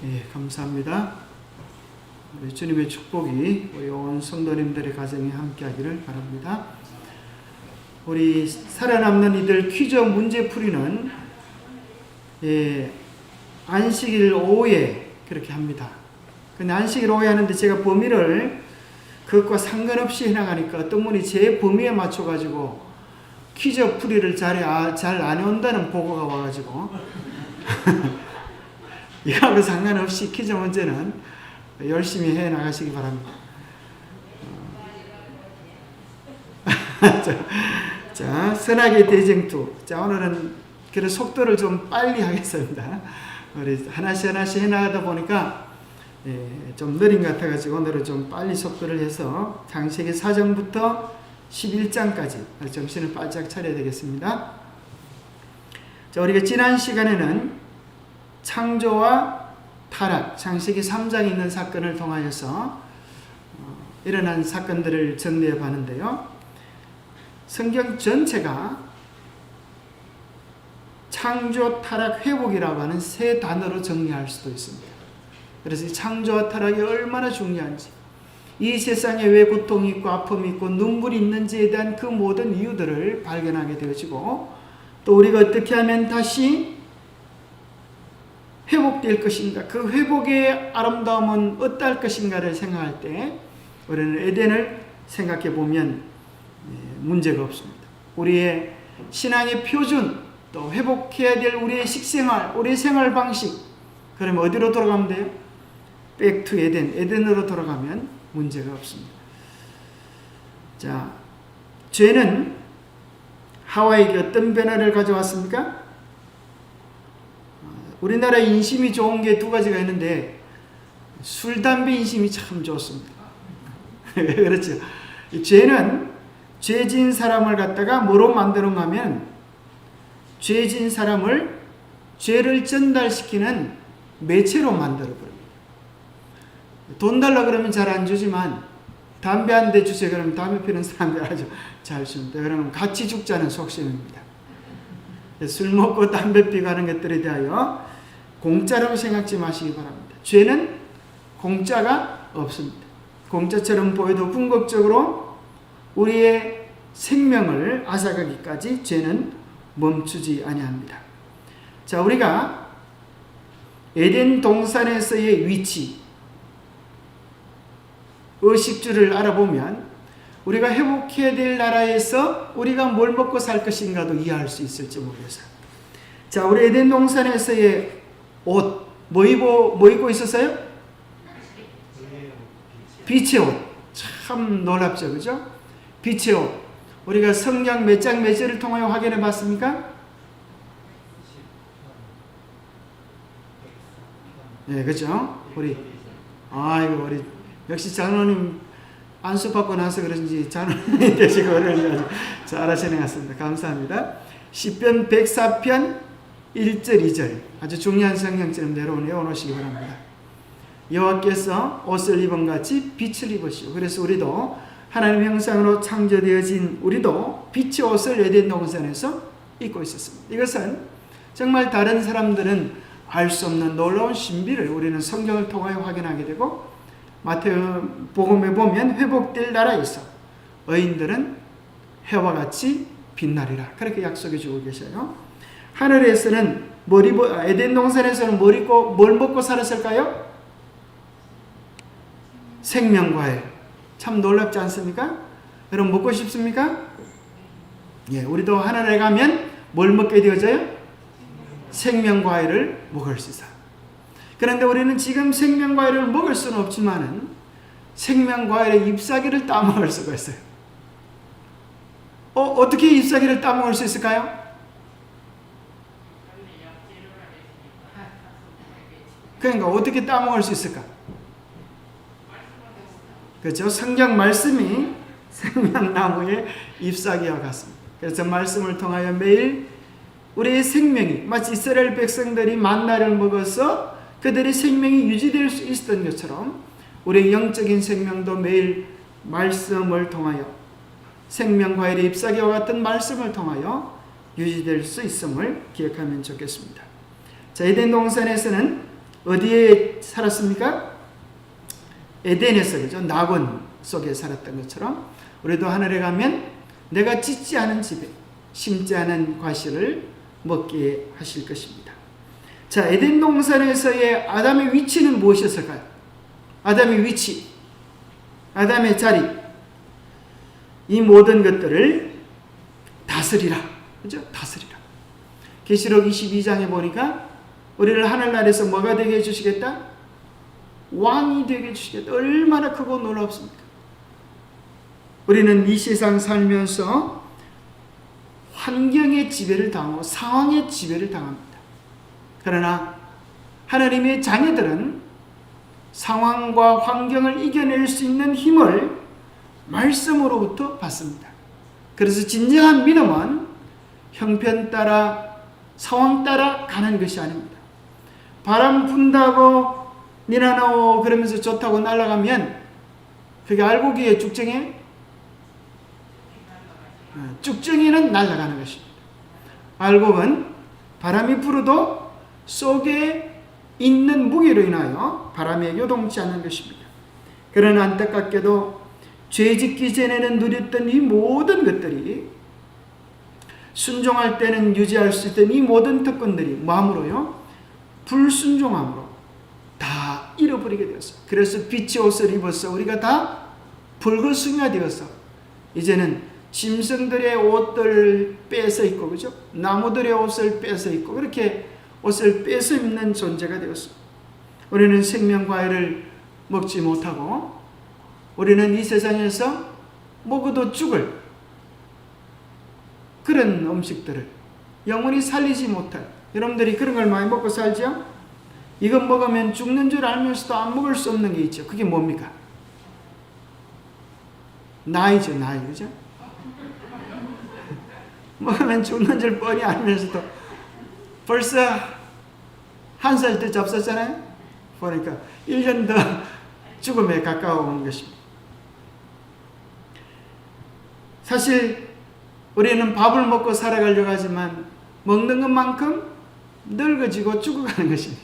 예, 감사합니다. 우리 주님의 축복이 우리 온 성도님들의 가정에 함께하기를 바랍니다. 우리 살아남는 이들 퀴즈 문제풀이는 안식일 오후에 그렇게 합니다. 근데 안식일 오후에 하는데 제가 범위를 그것과 상관없이 해나가니까 어떤 분이 제 범위에 맞춰가지고 퀴즈 풀이를 잘 안 해온다는 보고가 와가지고 이거하고 상관없이 퀴즈 문제는 열심히 해 나가시기 바랍니다. 자, 선악의 대쟁투. 자, 오늘은 그런 속도를 좀 빨리 하겠습니다. 우리 하나씩 해나가다 보니까 좀 느린 것 같아가지고 오늘은 좀 빨리 속도를 해서 창세기 4장부터 11장까지 정신을 바짝 차려야 되겠습니다. 자, 우리가 지난 시간에는 창조와 타락, 창세기 3장에 있는 사건을 통하여서 일어난 사건들을 정리해 봤는데요. 성경 전체가 창조, 타락, 회복이라고 하는 세 단어로 정리할 수도 있습니다. 그래서 이 창조와 타락이 얼마나 중요한지, 이 세상에 왜 고통이 있고 아픔이 있고 눈물이 있는지에 대한 그 모든 이유들을 발견하게 되어지고, 또 우리가 어떻게 하면 다시 회복될 것인가, 그 회복의 아름다움은 어떨 것인가를 생각할 때 우리는 에덴을 생각해 보면 문제가 없습니다. 우리의 신앙의 표준, 또 회복해야 될 우리의 식생활, 우리의 생활 방식, 그러면 어디로 돌아가면 돼요? Back to 에덴, 에덴으로 돌아가면 문제가 없습니다. 자, 죄는 하와에게 어떤 변화를 가져왔습니까? 우리나라 인심이 좋은 게 두 가지가 있는데 술, 담배 인심이 참 좋습니다. 그렇죠. 죄는 죄진 사람을 갖다가 뭐로 만드는가 하면 죄진 사람을 죄를 전달시키는 매체로 만들어버립니다. 돈 달라 그러면 잘 안 주지만 담배 한 대 주세요 그러면 담배 피는 사람들 아주 잘 줍니다. 그러면 같이 죽자는 속셈입니다. 술 먹고 담배 피고 하는 것들에 대하여 공짜라고 생각지 마시기 바랍니다. 죄는 공짜가 없습니다. 공짜처럼 보여도 궁극적으로 우리의 생명을 앗아가기까지 죄는 멈추지 아니합니다. 자, 우리가 에덴 동산에서의 위치, 의식주를 알아보면 우리가 회복해야 될 나라에서 우리가 뭘 먹고 살 것인가도 이해할 수 있을지 모르겠어요. 자, 우리 에덴 동산에서의 옷, 뭐 입고 있었어요? 빛의 옷. 참 놀랍죠, 그죠? 빛의 옷. 우리가 성경 몇 장 몇 절을 통하여 확인해 봤습니까? 네, 그죠? 우리 역시 장로님 안수받고 나서 그런지 장로님이 되시고 그러니 잘하시는 것 같습니다. 감사합니다. 시편 104편 1절 2절 아주 중요한 성경처럼 내려오시기 바랍니다. 여호와께서 옷을 입은 같이 빛을 입으시고, 그래서 우리도 하나님의 형상으로 창조되어진 우리도 빛의 옷을 에덴 동산에서 입고 있었습니다. 이것은 정말 다른 사람들은 알 수 없는 놀라운 신비를 우리는 성경을 통하여 확인하게 되고, 마태복음에 보면 회복될 나라에서 의인들은 해와 같이 빛나리라 그렇게 약속해 주고 계셔요. 하늘에서는 에덴 동산에서는 뭘 먹고 살았을까요? 생명과일. 참 놀랍지 않습니까? 여러분 먹고 싶습니까? 예, 우리도 하늘에 가면 뭘 먹게 되어져요? 생명과일을 먹을 수 있어요. 그런데 우리는 지금 생명과일을 먹을 수는 없지만은 생명과일의 잎사귀를 따먹을 수가 있어요. 어떻게 잎사귀를 따먹을 수 있을까요? 그러니까 어떻게 따먹을 수 있을까? 그렇죠? 성경 말씀이 생명나무의 잎사귀와 같습니다. 그래서 말씀을 통하여 매일 우리의 생명이 마치 이스라엘 백성들이 만나를 먹어서 그들의 생명이 유지될 수 있었던 것처럼 우리의 영적인 생명도 매일 말씀을 통하여 생명과일의 잎사귀와 같은 말씀을 통하여 유지될 수 있음을 기억하면 좋겠습니다. 자, 에덴 동산에서는 어디에 살았습니까? 에덴에서, 그죠? 낙원 속에 살았던 것처럼 우리도 하늘에 가면 내가 짓지 않은 집에 심지 않은 과실을 먹게 하실 것입니다. 자, 에덴 동산에서의 아담의 위치는 무엇이었을까요? 아담의 위치, 아담의 자리, 이 모든 것들을 다스리라. 그죠? 다스리라. 계시록 22장에 보니까 우리를 하늘나라에서 뭐가 되게 해주시겠다? 왕이 되게 해주시겠다. 얼마나 크고 놀랍습니까? 우리는 이 세상 살면서 환경의 지배를 당하고 상황의 지배를 당합니다. 그러나 하나님의 자녀들은 상황과 환경을 이겨낼 수 있는 힘을 말씀으로부터 받습니다. 그래서 진정한 믿음은 형편 따라 상황 따라 가는 것이 아닙니다. 바람 분다고 니나노 그러면서 좋다고 날아가면 그게 알고기에 쭉정이에요? 쭉정이는 날아가는 것입니다. 알곡은 바람이 불어도 속에 있는 무게로 인하여 바람에 요동치 않는 것입니다. 그러나 안타깝게도 죄짓기 전에는 누렸던 이 모든 것들이 순종할 때는 유지할 수 있던 이 모든 특권들이 마음으로요, 불순종함으로 다 잃어버리게 되었어요. 그래서 빛의 옷을 입어서 우리가 다 불거숭이가 되어서 이제는 짐승들의 옷을 빼서 입고, 그죠? 나무들의 옷을 빼서 입고, 그렇게 옷을 빼서 입는 존재가 되었어요. 우리는 생명과일을 먹지 못하고, 우리는 이 세상에서 먹어도 죽을 그런 음식들을 영원히 살리지 못할, 여러분들이 그런 걸 많이 먹고 살죠? 이건 먹으면 죽는 줄 알면서도 안 먹을 수 없는 게 있죠. 그게 뭡니까? 나이죠, 나이, 그죠? 먹으면 죽는 줄 뻔히 알면서도 벌써 한 살 때 잡섰잖아요? 보니까 1년 더 죽음에 가까워오는 것입니다. 사실 우리는 밥을 먹고 살아가려고 하지만 먹는 것만큼 늙어지고 죽어가는 것입니다.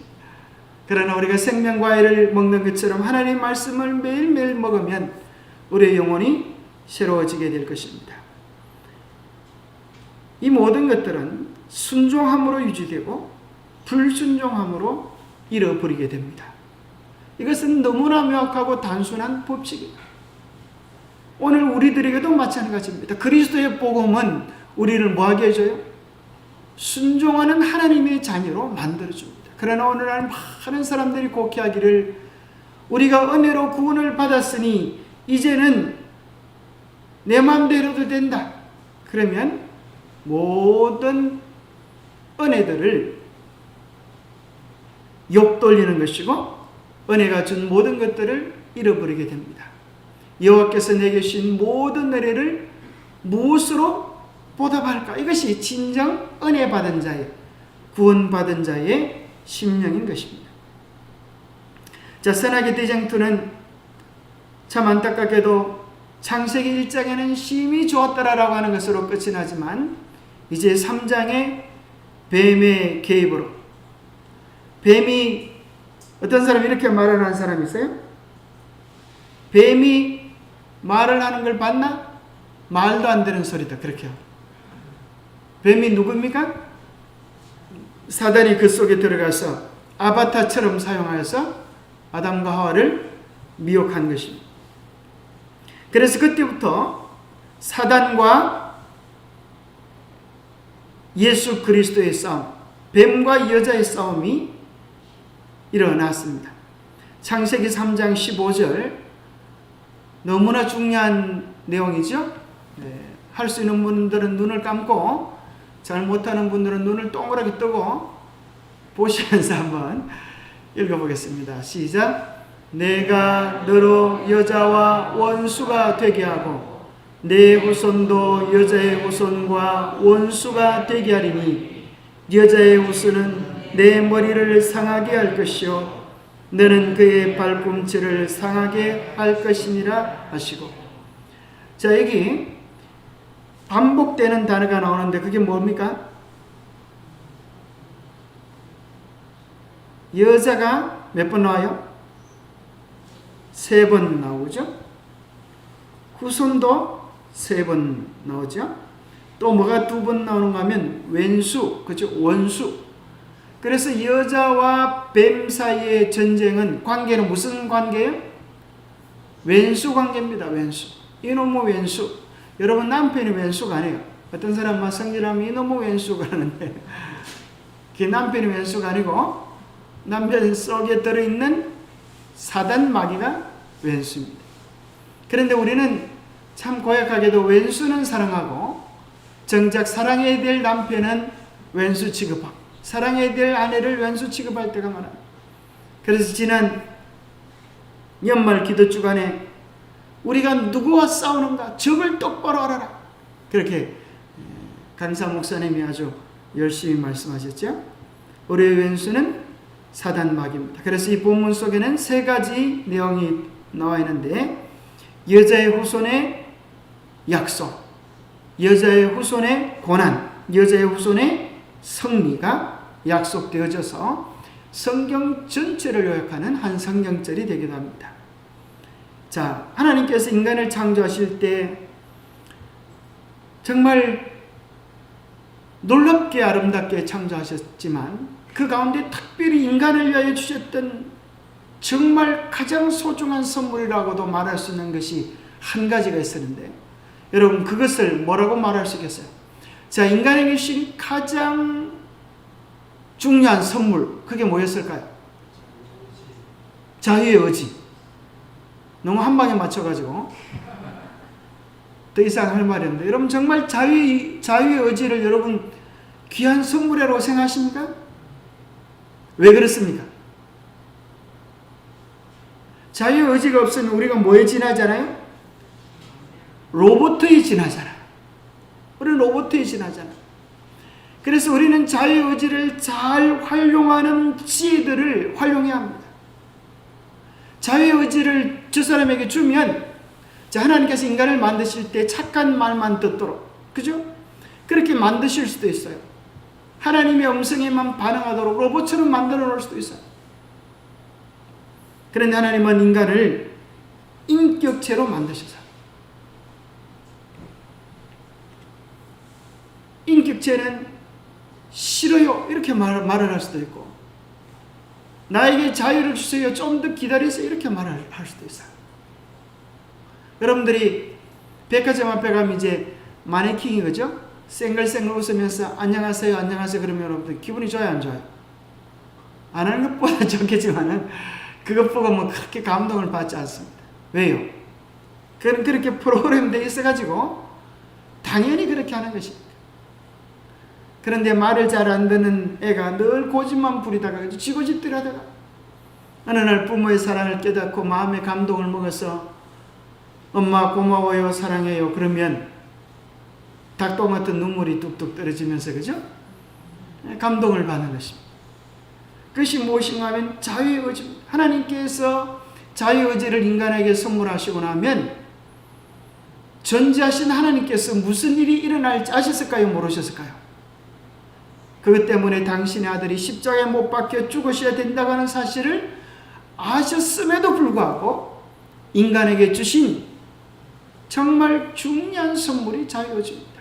그러나 우리가 생명과일을 먹는 것처럼 하나님의 말씀을 매일매일 먹으면 우리의 영혼이 새로워지게 될 것입니다. 이 모든 것들은 순종함으로 유지되고 불순종함으로 잃어버리게 됩니다. 이것은 너무나 명확하고 단순한 법칙입니다. 오늘 우리들에게도 마찬가지입니다. 그리스도의 복음은 우리를 뭐하게 해줘요? 순종하는 하나님의 자녀로 만들어줍니다. 그러나 오늘날 많은 사람들이 곡해하기를 우리가 은혜로 구원을 받았으니 이제는 내 마음대로도 된다. 그러면 모든 은혜들을 욕돌리는 것이고 은혜가 준 모든 것들을 잃어버리게 됩니다. 여호와께서 내게 주신 모든 은혜를 무엇으로 보답할까? 이것이 진정 은혜 받은 자의, 구원 받은 자의 심령인 것입니다. 자, 선악의 대장투는 참 안타깝게도 창세기 1장에는 심히 좋았더라라고 하는 것으로 끝이 나지만 이제 3장의 뱀의 개입으로, 뱀이, 어떤 사람이 이렇게 말을 하는 사람이 있어요? 뱀이 말을 하는 걸 봤나? 말도 안 되는 소리다, 그렇게 하고. 뱀이 누굽니까? 사단이 그 속에 들어가서 아바타처럼 사용하여서 아담과 하와를 미혹한 것입니다. 그래서 그때부터 사단과 예수 그리스도의 싸움, 뱀과 여자의 싸움이 일어났습니다. 창세기 3장 15절, 너무나 중요한 내용이죠. 할 수 있는 분들은 눈을 감고 잘 못하는 분들은 눈을 동그랗게 뜨고 보시면서 한번 읽어보겠습니다. 시작. 내가 너로 여자와 원수가 되게 하고 내 후손도 여자의 후손과 원수가 되게 하리니 여자의 후손은 내 머리를 상하게 할 것이요 너는 그의 발꿈치를 상하게 할 것이니라 하시고. 자, 여기 반복되는 단어가 나오는데 그게 뭡니까? 여자가 몇 번 나와요? 3번 나오죠. 후손도 3번 나오죠. 또 뭐가 2번 나오는가 하면 왼수, 그렇죠? 원수. 그래서 여자와 뱀 사이의 전쟁은, 관계는 무슨 관계예요? 왼수 관계입니다. 왼수. 이놈의 왼수. 여러분, 남편이 왼수가 아니에요. 어떤 사람은 성질하면 이놈의 왼수가 하는데 그게 남편이 왼수가 아니고 남편 속에 들어있는 사단 마귀가 왼수입니다. 그런데 우리는 참 고약하게도 왼수는 사랑하고 정작 사랑해야 될 남편은 왼수 취급하고 사랑해야 될 아내를 왼수 취급할 때가 많아요. 그래서 지난 연말 기도 주간에 우리가 누구와 싸우는가 적을 똑바로 알아라, 그렇게 간사 목사님이 아주 열심히 말씀하셨죠. 우리의 왼수는 사단 마귀입니다. 그래서 이 본문 속에는 3가지 내용이 나와 있는데, 여자의 후손의 약속, 여자의 후손의 고난, 여자의 후손의 승리가 약속되어져서 성경 전체를 요약하는 한 성경절이 되기도 합니다. 자, 하나님께서 인간을 창조하실 때 정말 놀랍게 아름답게 창조하셨지만 그 가운데 특별히 인간을 위하여 주셨던 정말 가장 소중한 선물이라고도 말할 수 있는 것이 한 가지가 있었는데, 여러분 그것을 뭐라고 말할 수 있겠어요? 자, 인간에게 주신 가장 중요한 선물, 그게 뭐였을까요? 자유의 의지. 너무 한 방에 맞춰가지고 더 이상 할 말이 없는데, 여러분 정말 자유의 의지를 여러분 귀한 선물이라고 생각하십니까? 왜 그렇습니까? 자유의 의지가 없으면 우리가 뭐에 지나잖아요? 로봇에 지나잖아요. 우리는 로봇에 지나잖아요. 그래서 우리는 자유의 의지를 잘 활용하는 지혜들을 활용해야 합니다. 자유의 의지를 저 사람에게 주면, 자, 하나님께서 인간을 만드실 때 착한 말만 듣도록, 그죠? 그렇게 만드실 수도 있어요. 하나님의 음성에만 반응하도록 로봇처럼 만들어 놓을 수도 있어요. 그런데 하나님은 인간을 인격체로 만드셔서, 인격체는 싫어요 이렇게 말을 할 수도 있고, 나에게 자유를 주세요, 좀 더 기다리세요 이렇게 말을 할 수도 있어요. 여러분들이 백화점 앞에 가면 이제 마네킹이, 그죠? 생글생글 웃으면서 안녕하세요 안녕하세요 그러면 여러분들 기분이 좋아요 안 좋아요? 안 하는 것보다 좋겠지만은 그것 보고 뭐 그렇게 감동을 받지 않습니다. 왜요? 그건 그렇게 프로그램되어 있어가지고 당연히 그렇게 하는 것입니다. 그런데 말을 잘 안 듣는 애가 늘 고집만 부리다가 지고집들 하다가 어느 날 부모의 사랑을 깨닫고 마음의 감동을 먹어서 엄마 고마워요 사랑해요 그러면 닭똥 같은 눈물이 뚝뚝 떨어지면서, 그죠? 감동을 받는 것입니다. 그것이 무엇인가 하면 자유의 의지입니다. 하나님께서 자유의 의지를 인간에게 선물하시고 나면 전지하신 하나님께서 무슨 일이 일어날지 아셨을까요? 모르셨을까요? 그것 때문에 당신의 아들이 십자가에 못 박혀 죽으셔야 된다고 하는 사실을 아셨음에도 불구하고 인간에게 주신 정말 중요한 선물이 자유의지입니다.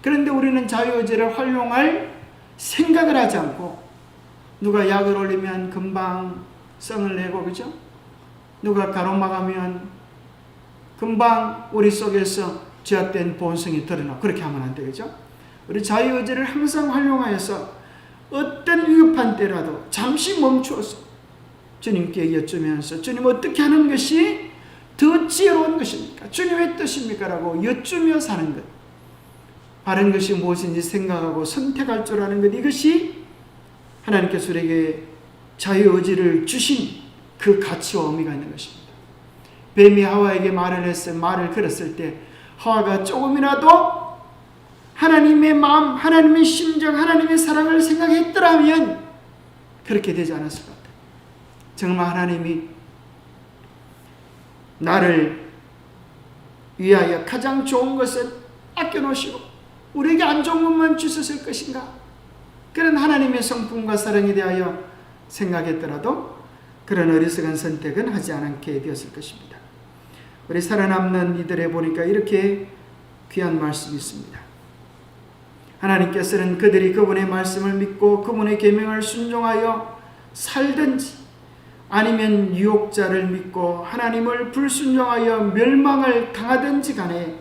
그런데 우리는 자유의지를 활용할 생각을 하지 않고, 누가 약을 올리면 금방 성을 내고, 그죠? 누가 가로막으면 금방 우리 속에서 죄악된 본성이 드러나고, 그렇게 하면 안 되겠죠? 우리 자유의지를 항상 활용하여서 어떤 위급한 때라도 잠시 멈추어서 주님께 여쭈면서, 주님 어떻게 하는 것이 더 지혜로운 것입니까? 주님의 뜻입니까? 라고 여쭈며 사는 것, 바른 것이 무엇인지 생각하고 선택할 줄 아는 것, 이것이 하나님께서 우리에게 자유의지를 주신 그 가치와 의미가 있는 것입니다. 뱀이 하와에게 말을 걸었을 때 하와가 조금이라도 하나님의 마음, 하나님의 심정, 하나님의 사랑을 생각했더라면 그렇게 되지 않았을 것 같아요. 정말 하나님이 나를 위하여 가장 좋은 것을 아껴놓으시고 우리에게 안 좋은 것만 주셨을 것인가? 그런 하나님의 성품과 사랑에 대하여 생각했더라도 그런 어리석은 선택은 하지 않게 되었을 것입니다. 우리 살아남는 이들에 보니까 이렇게 귀한 말씀이 있습니다. 하나님께서는 그들이 그분의 말씀을 믿고 그분의 계명을 순종하여 살든지 아니면 유혹자를 믿고 하나님을 불순종하여 멸망을 당하든지 간에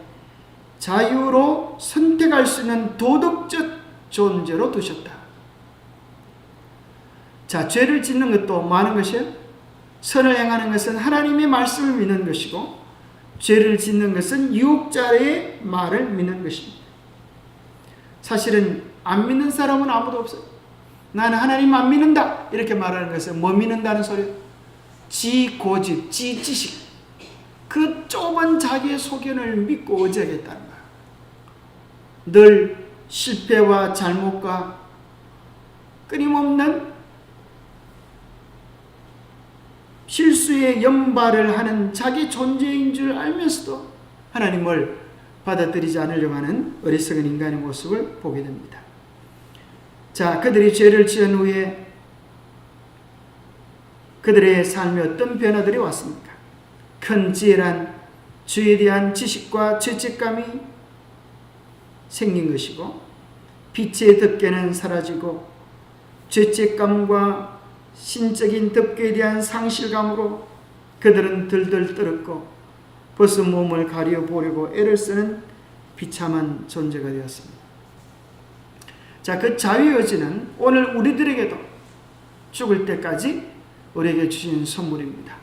자유로 선택할 수 있는 도덕적 존재로 두셨다. 자, 죄를 짓는 것도 많은 것이에요. 선을 행하는 것은 하나님의 말씀을 믿는 것이고 죄를 짓는 것은 유혹자의 말을 믿는 것입니다. 사실은 안 믿는 사람은 아무도 없어요. 나는 하나님 안 믿는다 이렇게 말하는 것은 뭐 믿는다는 소리예요? 지 고집, 지 지식, 그 좁은 자기의 소견을 믿고 의지하겠다는 거예요. 늘 실패와 잘못과 끊임없는 실수에 연발을 하는 자기 존재인 줄 알면서도 하나님을 받아들이지 않으려고 하는 어리석은 인간의 모습을 보게 됩니다. 자, 그들이 죄를 지은 후에 그들의 삶에 어떤 변화들이 왔습니까? 큰 지혜란 죄에 대한 지식과 죄책감이 생긴 것이고 빛의 덮개는 사라지고 죄책감과 신적인 덮개에 대한 상실감으로 그들은 들들 떨었고 벗은 몸을 가려보려고 애를 쓰는 비참한 존재가 되었습니다. 자, 그 자유의 의지는 오늘 우리들에게도 죽을 때까지 우리에게 주신 선물입니다.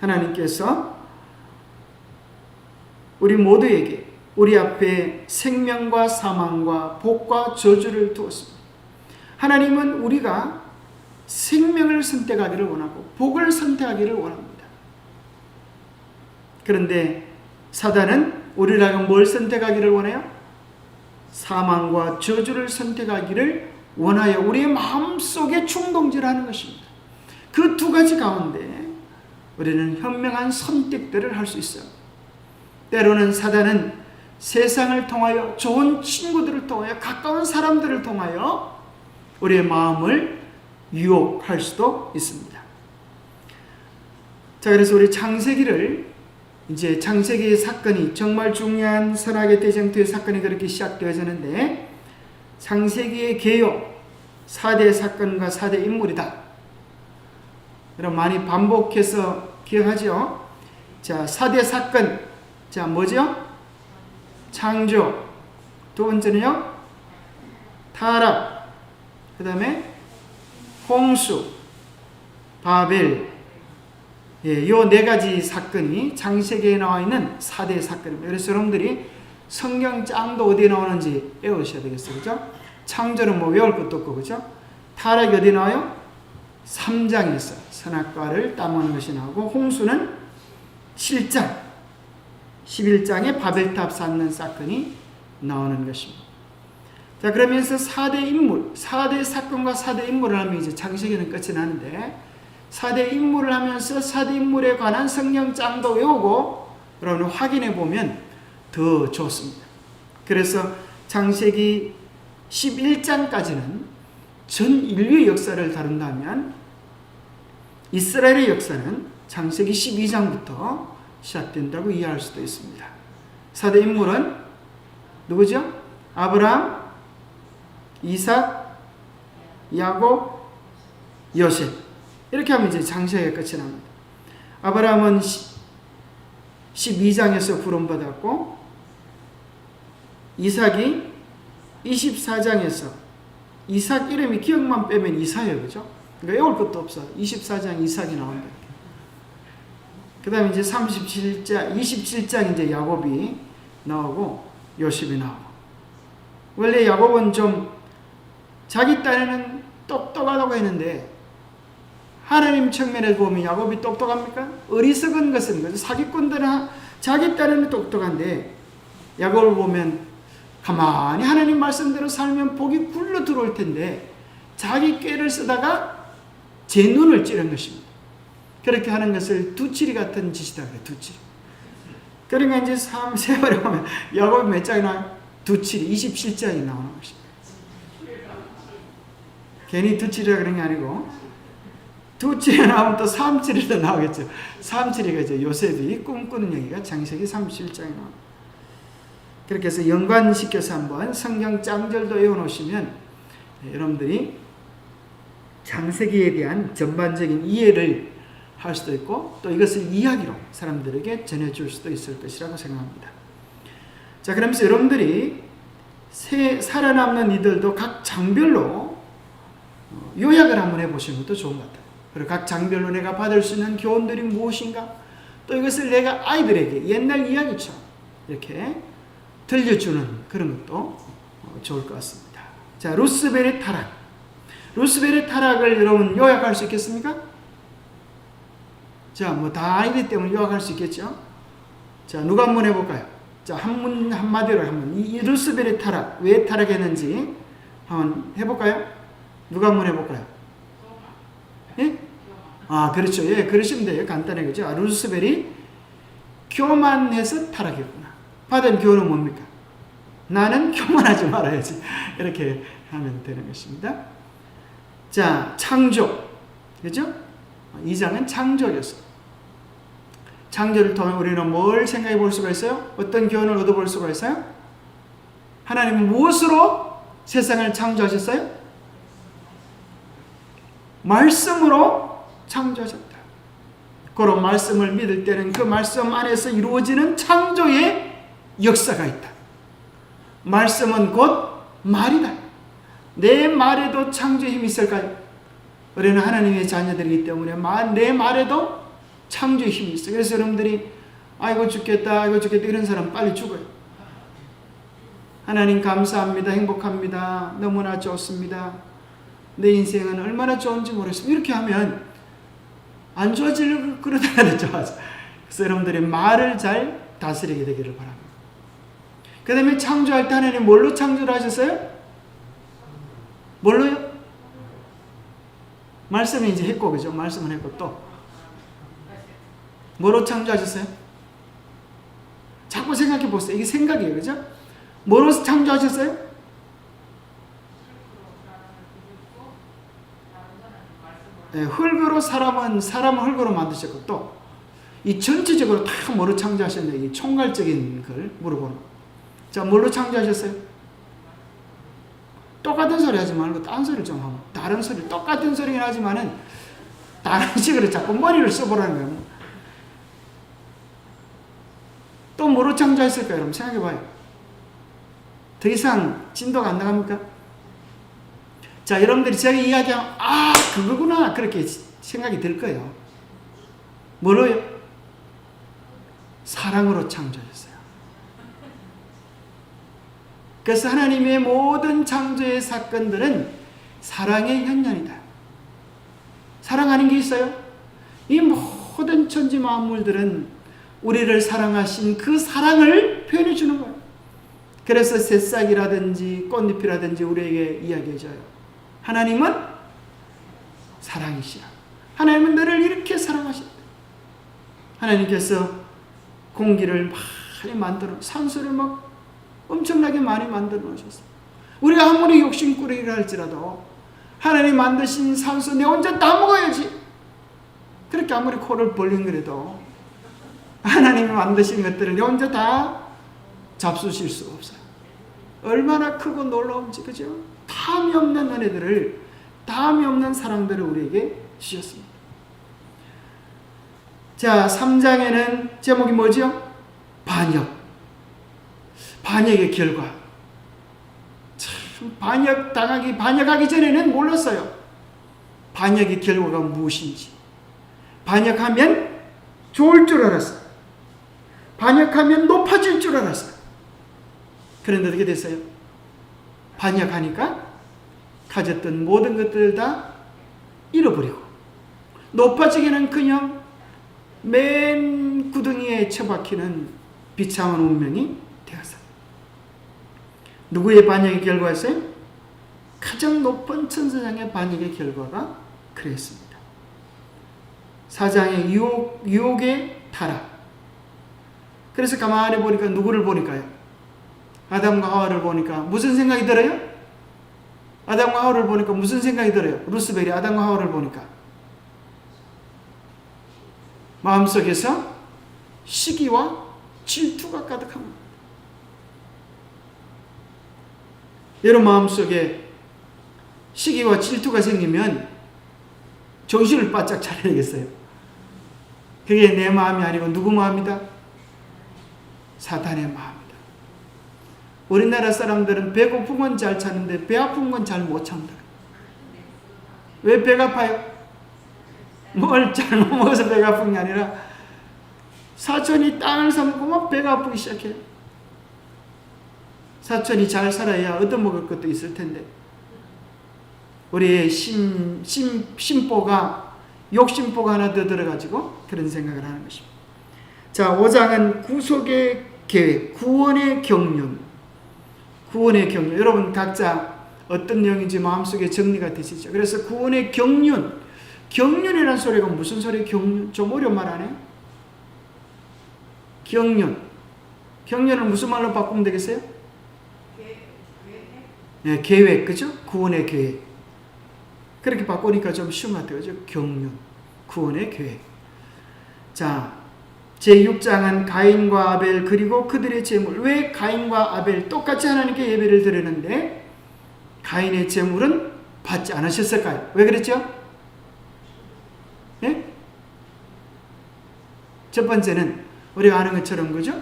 하나님께서 우리 모두에게 우리 앞에 생명과 사망과 복과 저주를 두었습니다. 하나님은 우리가 생명을 선택하기를 원하고 복을 선택하기를 원합니다. 그런데 사단은 우리라고 뭘 선택하기를 원해요? 사망과 저주를 선택하기를 원하여 우리의 마음속에 충동질하는 것입니다. 그 두 가지 가운데 우리는 현명한 선택들을 할 수 있어요. 때로는 사단은 세상을 통하여 좋은 친구들을 통하여 가까운 사람들을 통하여 우리의 마음을 유혹할 수도 있습니다. 자, 그래서 우리 창세기를 이제 창세기의 사건이 정말 중요한 선악의 대쟁투의 사건이 그렇게 시작되어지는데 창세기의 개요 4대 사건과 4대 인물이다. 여러분 많이 반복해서 기억하죠? 자, 4대 사건. 자, 뭐죠? 창조. 두 번째는요? 타락. 그 다음에 홍수. 바벨. 예, 요 네 가지 사건이 창세기에 나와 있는 4대 사건입니다. 그래서 여러분들이 성경 짱도 어디에 나오는지 외우셔야 되겠어요. 그죠? 창조는 뭐 외울 것도 없고, 그죠? 타락이 어디 나와요? 3장에서 선악과를 따먹는 것이 나오고, 홍수는 7장, 11장에 바벨탑 쌓는 사건이 나오는 것입니다. 자, 그러면서 4대 인물, 4대 사건과 4대 인물을 하면 이제 창세기는 끝이 나는데, 4대 인물을 하면서 4대 인물에 관한 성경 짱도 외우고 여러분 확인해 보면 더 좋습니다. 그래서 창세기 11장까지는 전 인류의 역사를 다룬다면 이스라엘의 역사는 창세기 12장부터 시작된다고 이해할 수도 있습니다. 4대 인물은 누구죠? 아브라함, 이삭, 야곱, 요셉. 이렇게 하면 이제 창세기가 끝이 납니다. 아브라함은 12장에서 부름받았고, 이삭이 24장에서, 이삭 이름이 기억만 빼면 이사예요. 그죠? 그러니까 외울 것도 없어. 24장 이삭이 나온다. 그 다음에 이제 27장 이제 야곱이 나오고, 요셉이 나오고. 원래 야곱은 좀 자기 딴에는 똑똑하다고 했는데, 하나님 측면에서 보면 야곱이 똑똑합니까? 어리석은 것은 거죠. 사기꾼들은 자기 딴에는 똑똑한데 야곱을 보면 가만히 하나님 말씀대로 살면 복이 굴러 들어올 텐데 자기 꾀를 쓰다가 제 눈을 찌른 것입니다. 그렇게 하는 것을 두치리 같은 짓이다 그래요. 두치리. 그러니까 이제 세월에 보면 야곱이 몇 장이 나와요? 두치리 27장이 나오는 것입니다. 괜히 두치리라 그런 게 아니고 2주에 나오면 또 3.7에도 나오겠죠. 3.7이가 이제 요셉이 꿈꾸는 얘기가 창세기 37장에 나옵니다. 그렇게 해서 연관시켜서 한번 성경 짱절도 외워놓으시면 여러분들이 창세기에 대한 전반적인 이해를 할 수도 있고 또 이것을 이야기로 사람들에게 전해줄 수도 있을 것이라고 생각합니다. 자, 그러면서 여러분들이 살아남는 이들도 각 장별로 요약을 한번 해보시는 것도 좋은 것 같아요. 그리고 각 장별로 내가 받을 수 있는 교훈들이 무엇인가, 또 이것을 내가 아이들에게 옛날 이야기처럼 이렇게 들려주는 그런 것도 좋을 것 같습니다. 자, 루스벨의 타락. 루스벨의 타락을 여러분 요약할 수 있겠습니까? 자, 뭐 다 아이들 때문에 요약할 수 있겠죠? 자, 누가 한번 해볼까요? 자, 한마디로 한번 이 루스벨의 타락, 왜 타락했는지 한번 해볼까요? 누가 한번 해볼까요? 예? 아, 그렇죠. 예, 그러시면 돼요. 간단하게, 그죠? 아, 루스벨이 교만해서 타락했구나. 받은 교훈은 뭡니까? 나는 교만하지 말아야지. 이렇게 하면 되는 것입니다. 자, 창조. 그죠? 2장은 창조였어. 창조를 통해 우리는 뭘 생각해 볼 수가 있어요? 어떤 교훈을 얻어볼 수가 있어요? 하나님은 무엇으로 세상을 창조하셨어요? 말씀으로 창조하셨다. 그런 말씀을 믿을 때는 그 말씀 안에서 이루어지는 창조의 역사가 있다. 말씀은 곧 말이다. 내 말에도 창조의 힘이 있을까요? 우리는 하나님의 자녀들이기 때문에 내 말에도 창조의 힘이 있어요. 그래서 여러분들이 아이고 죽겠다, 아이고 죽겠다 이런 사람 빨리 죽어요. 하나님 감사합니다, 행복합니다, 너무나 좋습니다, 내 인생은 얼마나 좋은지 모르겠습니다. 이렇게 하면 안 좋아지려고 그러다가 좋아져. 그래서 여러분들이 말을 잘 다스리게 되기를 바랍니다. 그 다음에 창조할 때 하나님 뭘로 창조를 하셨어요? 뭘로요? 말씀이 이제 했고, 그죠? 말씀은 했고, 또 뭐로 창조하셨어요? 자꾸 생각해 보세요. 이게 생각이에요, 그죠? 뭐로 창조하셨어요? 네, 흙으로 사람은 흙으로 만드셨고, 또 이 전체적으로 다 뭐로 창조하셨냐, 이 총괄적인 걸 물어보는. 자, 뭘로 창조하셨어요? 똑같은 소리 하지 말고 딴 소리를 좀 하고, 다른 소리, 똑같은 소리긴 하지만은 다른 식으로 자꾸 머리를 써보라는 거예요. 또 뭐로 창조했을까요? 여러분 생각해봐요. 더 이상 진도가 안 나갑니까? 자, 여러분들이 제가 이야기하면 아, 그거구나 그렇게 생각이 들 거예요. 뭐로요? 사랑으로 창조했어요. 그래서 하나님의 모든 창조의 사건들은 사랑의 현현이다. 사랑 아닌 게 있어요? 이 모든 천지 만물들은 우리를 사랑하신 그 사랑을 표현해 주는 거예요. 그래서 새싹이라든지 꽃잎이라든지 우리에게 이야기해줘요. 하나님은 사랑이시라. 하나님은 너를 이렇게 사랑하신다. 하나님께서 공기를 많이 만들어, 산소를 막 엄청나게 많이 만들어 놓으셨어요. 우리가 아무리 욕심꾸러기를 할지라도 하나님 만드신 산소 내 혼자 다 먹어야지. 그렇게 아무리 코를 벌린 그래도 하나님이 만드신 것들을 내 혼자 다 잡수실 수가 없어요. 얼마나 크고 놀라운지, 그죠? 다음이 없는 은혜들을, 다음이 없는 사랑들을 우리에게 주셨습니다. 자, 3장에는 제목이 뭐죠? 반역. 반역의 결과. 참, 반역하기 전에는 몰랐어요. 반역의 결과가 무엇인지. 반역하면 좋을 줄 알았어요. 반역하면 높아질 줄 알았어요. 그런데 어떻게 됐어요? 반역하니까 가졌던 모든 것들을 다 잃어버리고 높아지기는 그냥 맨 구덩이에 처박히는 비참한 운명이 되었어요. 누구의 반역의 결과였어요? 가장 높은 천사장의 반역의 결과가 그랬습니다. 4장의 유혹의 타락. 그래서 가만히 보니까 누구를 보니까요? 아담과 하와를 보니까 무슨 생각이 들어요? 아담과 하와를 보니까 무슨 생각이 들어요? 루스벨이 아담과 하와를 보니까 마음속에서 시기와 질투가 가득합니다. 여러분 마음속에 시기와 질투가 생기면 정신을 바짝 차려야겠어요. 그게 내 마음이 아니고 누구 마음이다? 사탄의 마음이다. 우리나라 사람들은 배고픈 건 잘 참는데 배 아픈 건 잘 못 참다. 왜 배가 아파요? 뭘 잘못 먹어서 배가 아픈 게 아니라 사촌이 땅을 삼고만 배가 아프기 시작해요. 사촌이 잘 살아야 얻어먹을 것도 있을 텐데 우리의 심보가 욕심보가 하나 더 들어가지고 그런 생각을 하는 것입니다. 자, 5장은 구속의 계획, 구원의 경륜. 구원의 경륜. 여러분 각자 어떤 내용인지 마음속에 정리가 되시죠? 그래서 구원의 경륜. 경륜이라는 소리가 무슨 소리예요? 경륜. 좀 어려운 말 아니에요? 경륜. 경륜을 무슨 말로 바꾸면 되겠어요? 네, 계획. 그죠? 구원의 계획. 그렇게 바꾸니까 좀 쉬운 것 같아요. 그죠? 경륜. 구원의 계획. 자, 제6장은 가인과 아벨 그리고 그들의 제물. 왜 가인과 아벨 똑같이 하나님께 예배를 드리는데 가인의 제물은 받지 않으셨을까요? 왜 그랬죠? 네? 첫 번째는 우리가 아는 것처럼 그죠?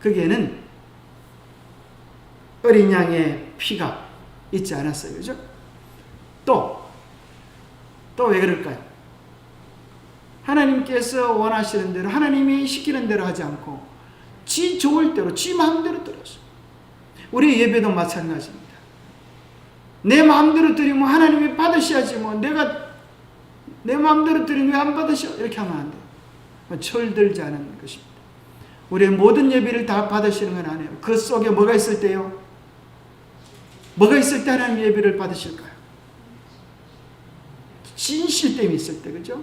거기에는 어린 양의 피가 있지 않았어요. 그죠? 또 왜 그럴까요? 하나님께서 원하시는 대로 하나님이 시키는 대로 하지 않고 지 좋을 대로 지 마음대로 들었어요. 우리 예배도 마찬가지입니다. 내 마음대로 드리면 하나님이 받으셔야지 뭐 내가 내 마음대로 드리면 왜 안 받으셔? 이렇게 하면 안 돼요. 철들지 않은 것입니다. 우리의 모든 예배를 다 받으시는 건 아니에요. 그 속에 뭐가 있을 때요? 뭐가 있을 때 하나님 예배를 받으실까요? 진실됨이 있을 때, 그죠?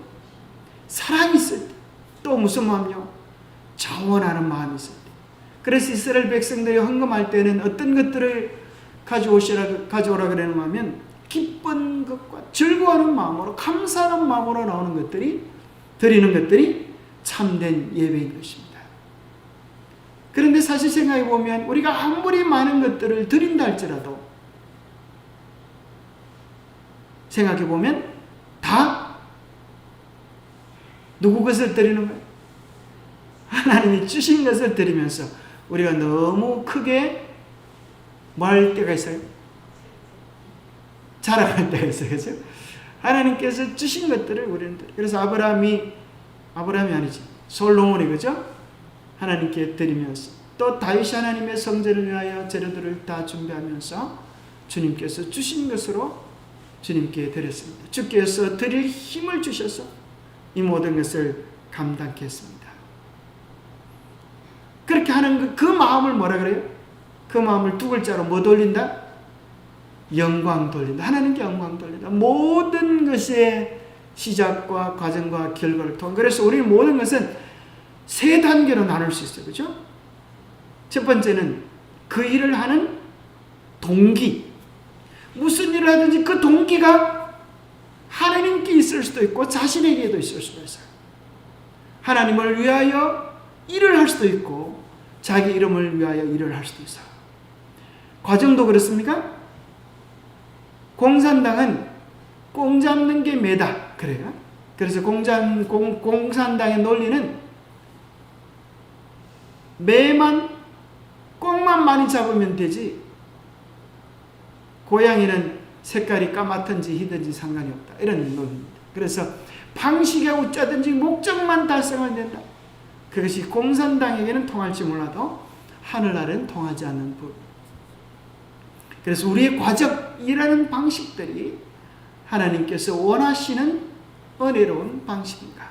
사랑이 있을 때. 또 무슨 마음이요? 자원하는 마음이 있을 때. 그래서 이스라엘 백성들이 헌금할 때는 어떤 것들을 가져오라 그러는 하면 기쁜 것과 즐거워하는 마음으로 감사하는 마음으로 나오는 것들이 드리는 것들이 참된 예배인 것입니다. 그런데 사실 생각해 보면 우리가 아무리 많은 것들을 드린다 할지라도 생각해 보면 다 누구 것을 드리는 거예요? 하나님이 주신 것을 드리면서 우리가 너무 크게 뭐 할 때가 있어요? 자랑할 때가 있어요. 그죠? 하나님께서 주신 것들을 우리는 그래서 아브라함이 아니지 솔로몬이 그죠? 하나님께 드리면서 또 다윗이 하나님의 성전을 위하여 재료들을 다 준비하면서 주님께서 주신 것으로 주님께 드렸습니다. 주께서 드릴 힘을 주셔서 이 모든 것을 감당케 했습니다. 그렇게 하는 그 마음을 뭐라 그래요? 그 마음을 두 글자로 뭐 돌린다? 영광 돌린다. 하나님께 영광 돌린다. 모든 것의 시작과 과정과 결과를 통해. 그래서 우리 모든 것은 세 단계로 나눌 수 있어요. 그렇죠? 첫 번째는 그 일을 하는 동기. 무슨 일을 하든지 그 동기가 하나님께 있을 수도 있고 자신에게도 있을 수도 있어요. 하나님을 위하여 일을 할 수도 있고 자기 이름을 위하여 일을 할 수도 있어요. 과정도 그렇습니까? 공산당은 꽁 잡는 게 매다. 그래요. 그래서 공산당의 논리는 매만 꽁만 많이 잡으면 되지 고양이는 색깔이 까맣든지 희든지 상관이 없다. 이런 논리입니다. 그래서 방식에 웃자든지 목적만 달성하면 된다. 그것이 공산당에게는 통할지 몰라도 하늘나라는 통하지 않는 법. 그래서 우리의 과정이라는 방식들이 하나님께서 원하시는 은혜로운 방식인가.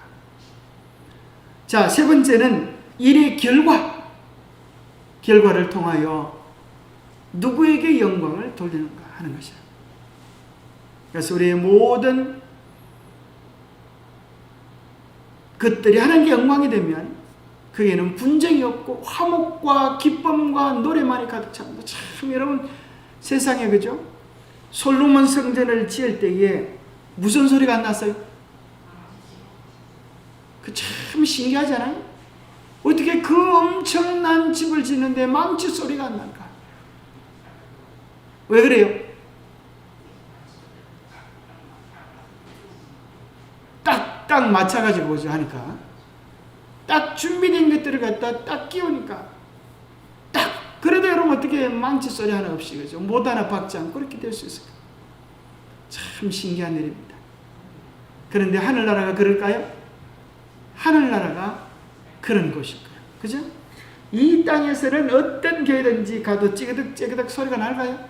자, 세 번째는 일의 결과를 통하여 누구에게 영광을 돌리는가 하는 것이야. 그래서 우리의 모든 것들이 하나님께 영광이 되면 그에는 분쟁이 없고 화목과 기쁨과 노래만이 가득 찹니다. 참 여러분 세상에 그죠? 솔로몬 성전을 지을 때에 무슨 소리가 안 났어요? 그 참 신기하잖아요. 어떻게 그 엄청난 집을 짓는데 망치 소리가 안 날까? 왜 그래요? 딱 맞춰가지고 오죠 하니까, 딱 준비된 것들을 갖다 딱 끼우니까, 딱 그래도 여러분 어떻게 망치 소리 하나 없이, 그죠? 못 하나 박지 않고 그렇게 될 수 있을까? 참 신기한 일입니다. 그런데 하늘나라가 그럴까요? 하늘나라가 그런 곳일 거예요. 그죠? 이 땅에서는 어떤 교회든지 가도 찌그덕 소리가 날까요?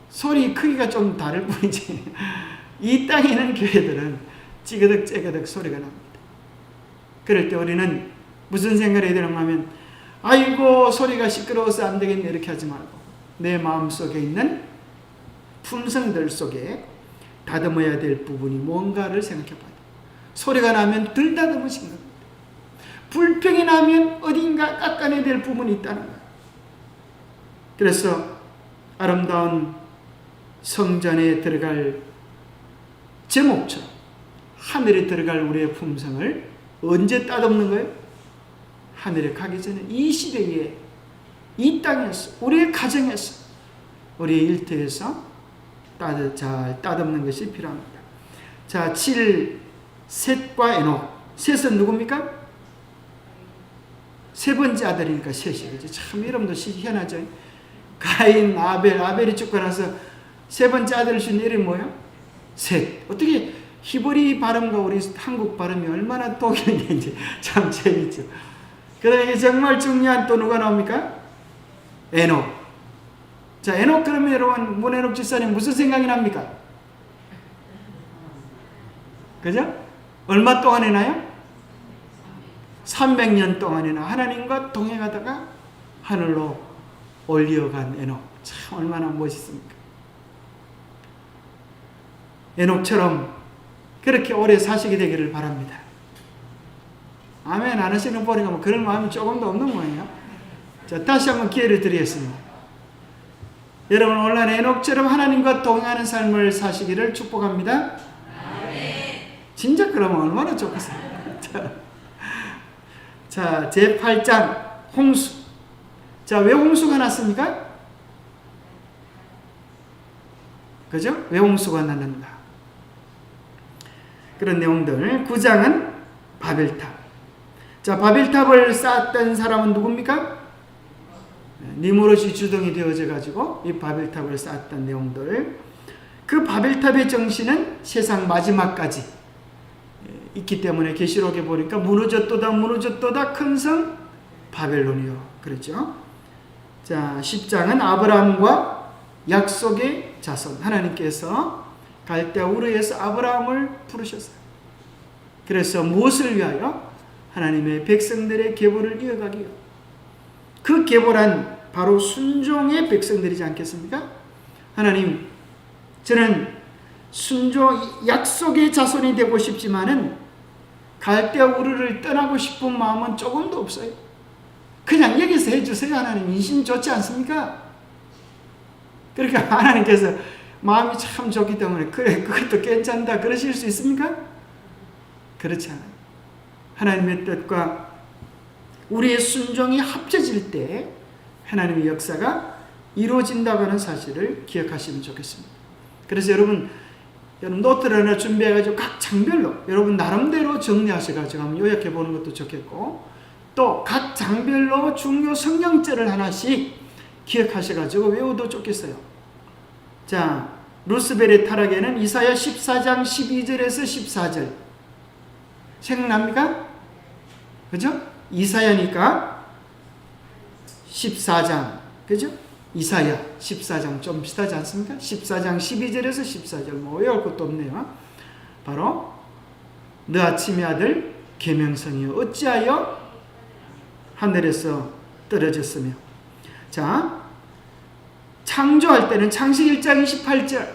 소리 크기가 좀 다를 뿐이지 이 땅에 있는 교회들은 찌그덕 소리가 납니다. 그럴 때 우리는 무슨 생각을 해야 되는가 하면, 아이고 소리가 시끄러워서 안 되겠네 이렇게 하지 말고, 내 마음속에 있는 품성들 속에 다듬어야 될 부분이 뭔가를 생각해 봐야 돼요. 소리가 나면 덜 다듬으신 겁니다. 불평이 나면 어딘가 깎아내야 될 부분이 있다는 거예요. 그래서 아름다운 성전에 들어갈 제목처럼 하늘에 들어갈 우리의 품성을 언제 따듬는 거예요? 하늘에 가기 전에 이 시대에, 이 땅에서, 우리의 가정에서, 우리의 일터에서 잘 따듬는 것이 필요합니다. 자, 7, 셋과 에녹. 셋은 누굽니까? 세 번째 아들이니까 셋이죠. 참 이름도 희한하죠. 가인, 아벨이 죽고 나서 세 번째 아들을 준 이름이 뭐예요? 셋. 어떻게 히브리 발음과 우리 한국 발음이 얼마나 동일한지 참 재밌죠. 그다음에 정말 중요한 또 누가 나옵니까? 에녹. 자, 에녹 그러면 여러분, 문에녹 집사님 무슨 생각이 납니까? 그죠? 얼마 동안이나요? 300년 동안이나 하나님과 동행하다가 하늘로 올려간 에녹. 참 얼마나 멋있습니까? 에녹처럼 그렇게 오래 사시게 되기를 바랍니다. 아멘 안 하시는 보니까 뭐 그런 마음이 조금도 없는 거예요. 자, 다시 한번 기회를 드리겠습니다. 여러분 오늘 에녹처럼 하나님과 동행하는 삶을 사시기를 축복합니다. 진짜 그러면 얼마나 좋겠어요. 자, 제8장 홍수. 자, 왜 홍수가 났습니까? 그죠? 왜 홍수가 났는가? 그런 내용들. 9장은 바벨탑. 자, 바벨탑을 쌓았던 사람은 누굽니까? 니무롯이 주동이 되어져 가지고 이 바벨탑을 쌓았던 내용들. 그 바벨탑의 정신은 세상 마지막까지 있기 때문에 계시록에 보니까 무너졌도다 큰 성 바벨론이요. 그렇죠? 자, 10장은 아브라함과 약속의 자손. 하나님께서 갈대아 우르에서 아브라함을 부르셨어요. 그래서 무엇을 위하여? 하나님의 백성들의 계보를 이어가기 위하여. 그 계보란 바로 순종의 백성들이지 않겠습니까? 하나님, 저는 순종, 약속의 자손이 되고 싶지만은 갈대아 우르를 떠나고 싶은 마음은 조금도 없어요. 그냥 여기서 해주세요. 하나님, 인심 좋지 않습니까? 그러니까 하나님께서 마음이 참 좋기 때문에 그래, 그것도 괜찮다 그러실 수 있습니까? 그렇지 않아요. 하나님의 뜻과 우리의 순종이 합쳐질 때 하나님의 역사가 이루어진다고 하는 사실을 기억하시면 좋겠습니다. 그래서 여러분 노트를 하나 준비해가지고 각 장별로 여러분 나름대로 정리하셔가지고 한번 요약해보는 것도 좋겠고, 또 각 장별로 중요 성령절을 하나씩 기억하셔가지고 외워도 좋겠어요. 자, 루스벨의 타락에는 이사야 14장 12절에서 14절 생각납니까? 그죠? 이사야니까 14장, 그죠? 이사야 14장 좀 비슷하지 않습니까? 14장 12절에서 14절 뭐 외울 것도 없네요. 바로 너 아침의 아들 계명성이여 어찌하여 하늘에서 떨어졌으며. 자, 창조할 때는 창세기 1장 28절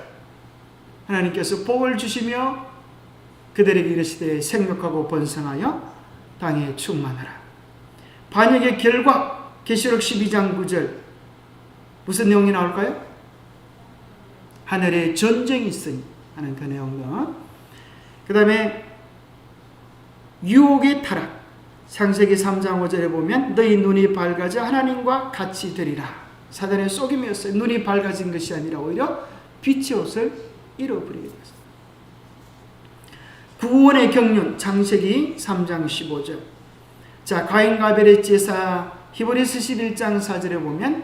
하나님께서 복을 주시며 그들에게 이르시되 생육하고 번성하여 땅에 충만하라. 반역의 결과 계시록 12장 9절 무슨 내용이 나올까요? 하늘에 전쟁이 있으니 하는 그 내용들. 그 다음에 유혹의 타락. 창세기 3장 5절에 보면 너희 눈이 밝아져 하나님과 같이 되리라. 사단의 속임이었어요. 눈이 밝아진 것이 아니라 오히려 빛의 옷을 잃어버리게 되었어요. 구원의 경륜. 창세기 3장 15절. 자, 가인과 아벨의 제사. 히브리서 11장 4절에 보면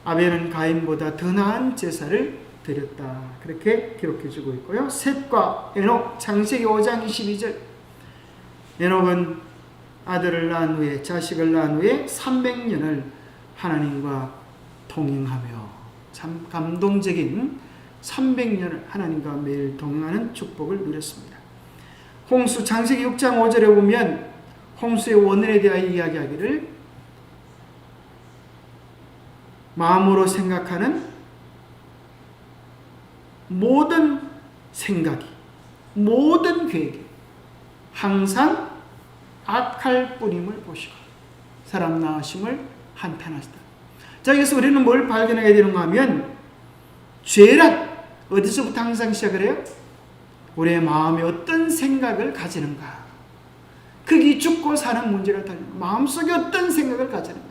아벨은 가인보다 더 나은 제사를 드렸다. 그렇게 기록해 주고 있고요. 셋과 에녹. 창세기 5장 22절. 에녹은 아들을 낳은 후에, 자식을 낳은 후에 300년을 하나님과 동행하며, 참 감동적인 300년을 하나님과 매일 동행하는 축복을 누렸습니다. 홍수. 창세기 6장 5절에 보면 홍수의 원인에 대하여 이야기하기를 마음으로 생각하는 모든 생각이, 모든 계획이 항상 악할 뿐임을 보시고 사람 나으심을 한탄하시다. 자, 여기서 우리는 뭘 발견하게 되는가 하면 죄란 어디서부터 항상 시작을 해요? 우리의 마음에 어떤 생각을 가지는가. 거기 죽고 사는 문제가 달려. 마음속에 어떤 생각을 가지는가.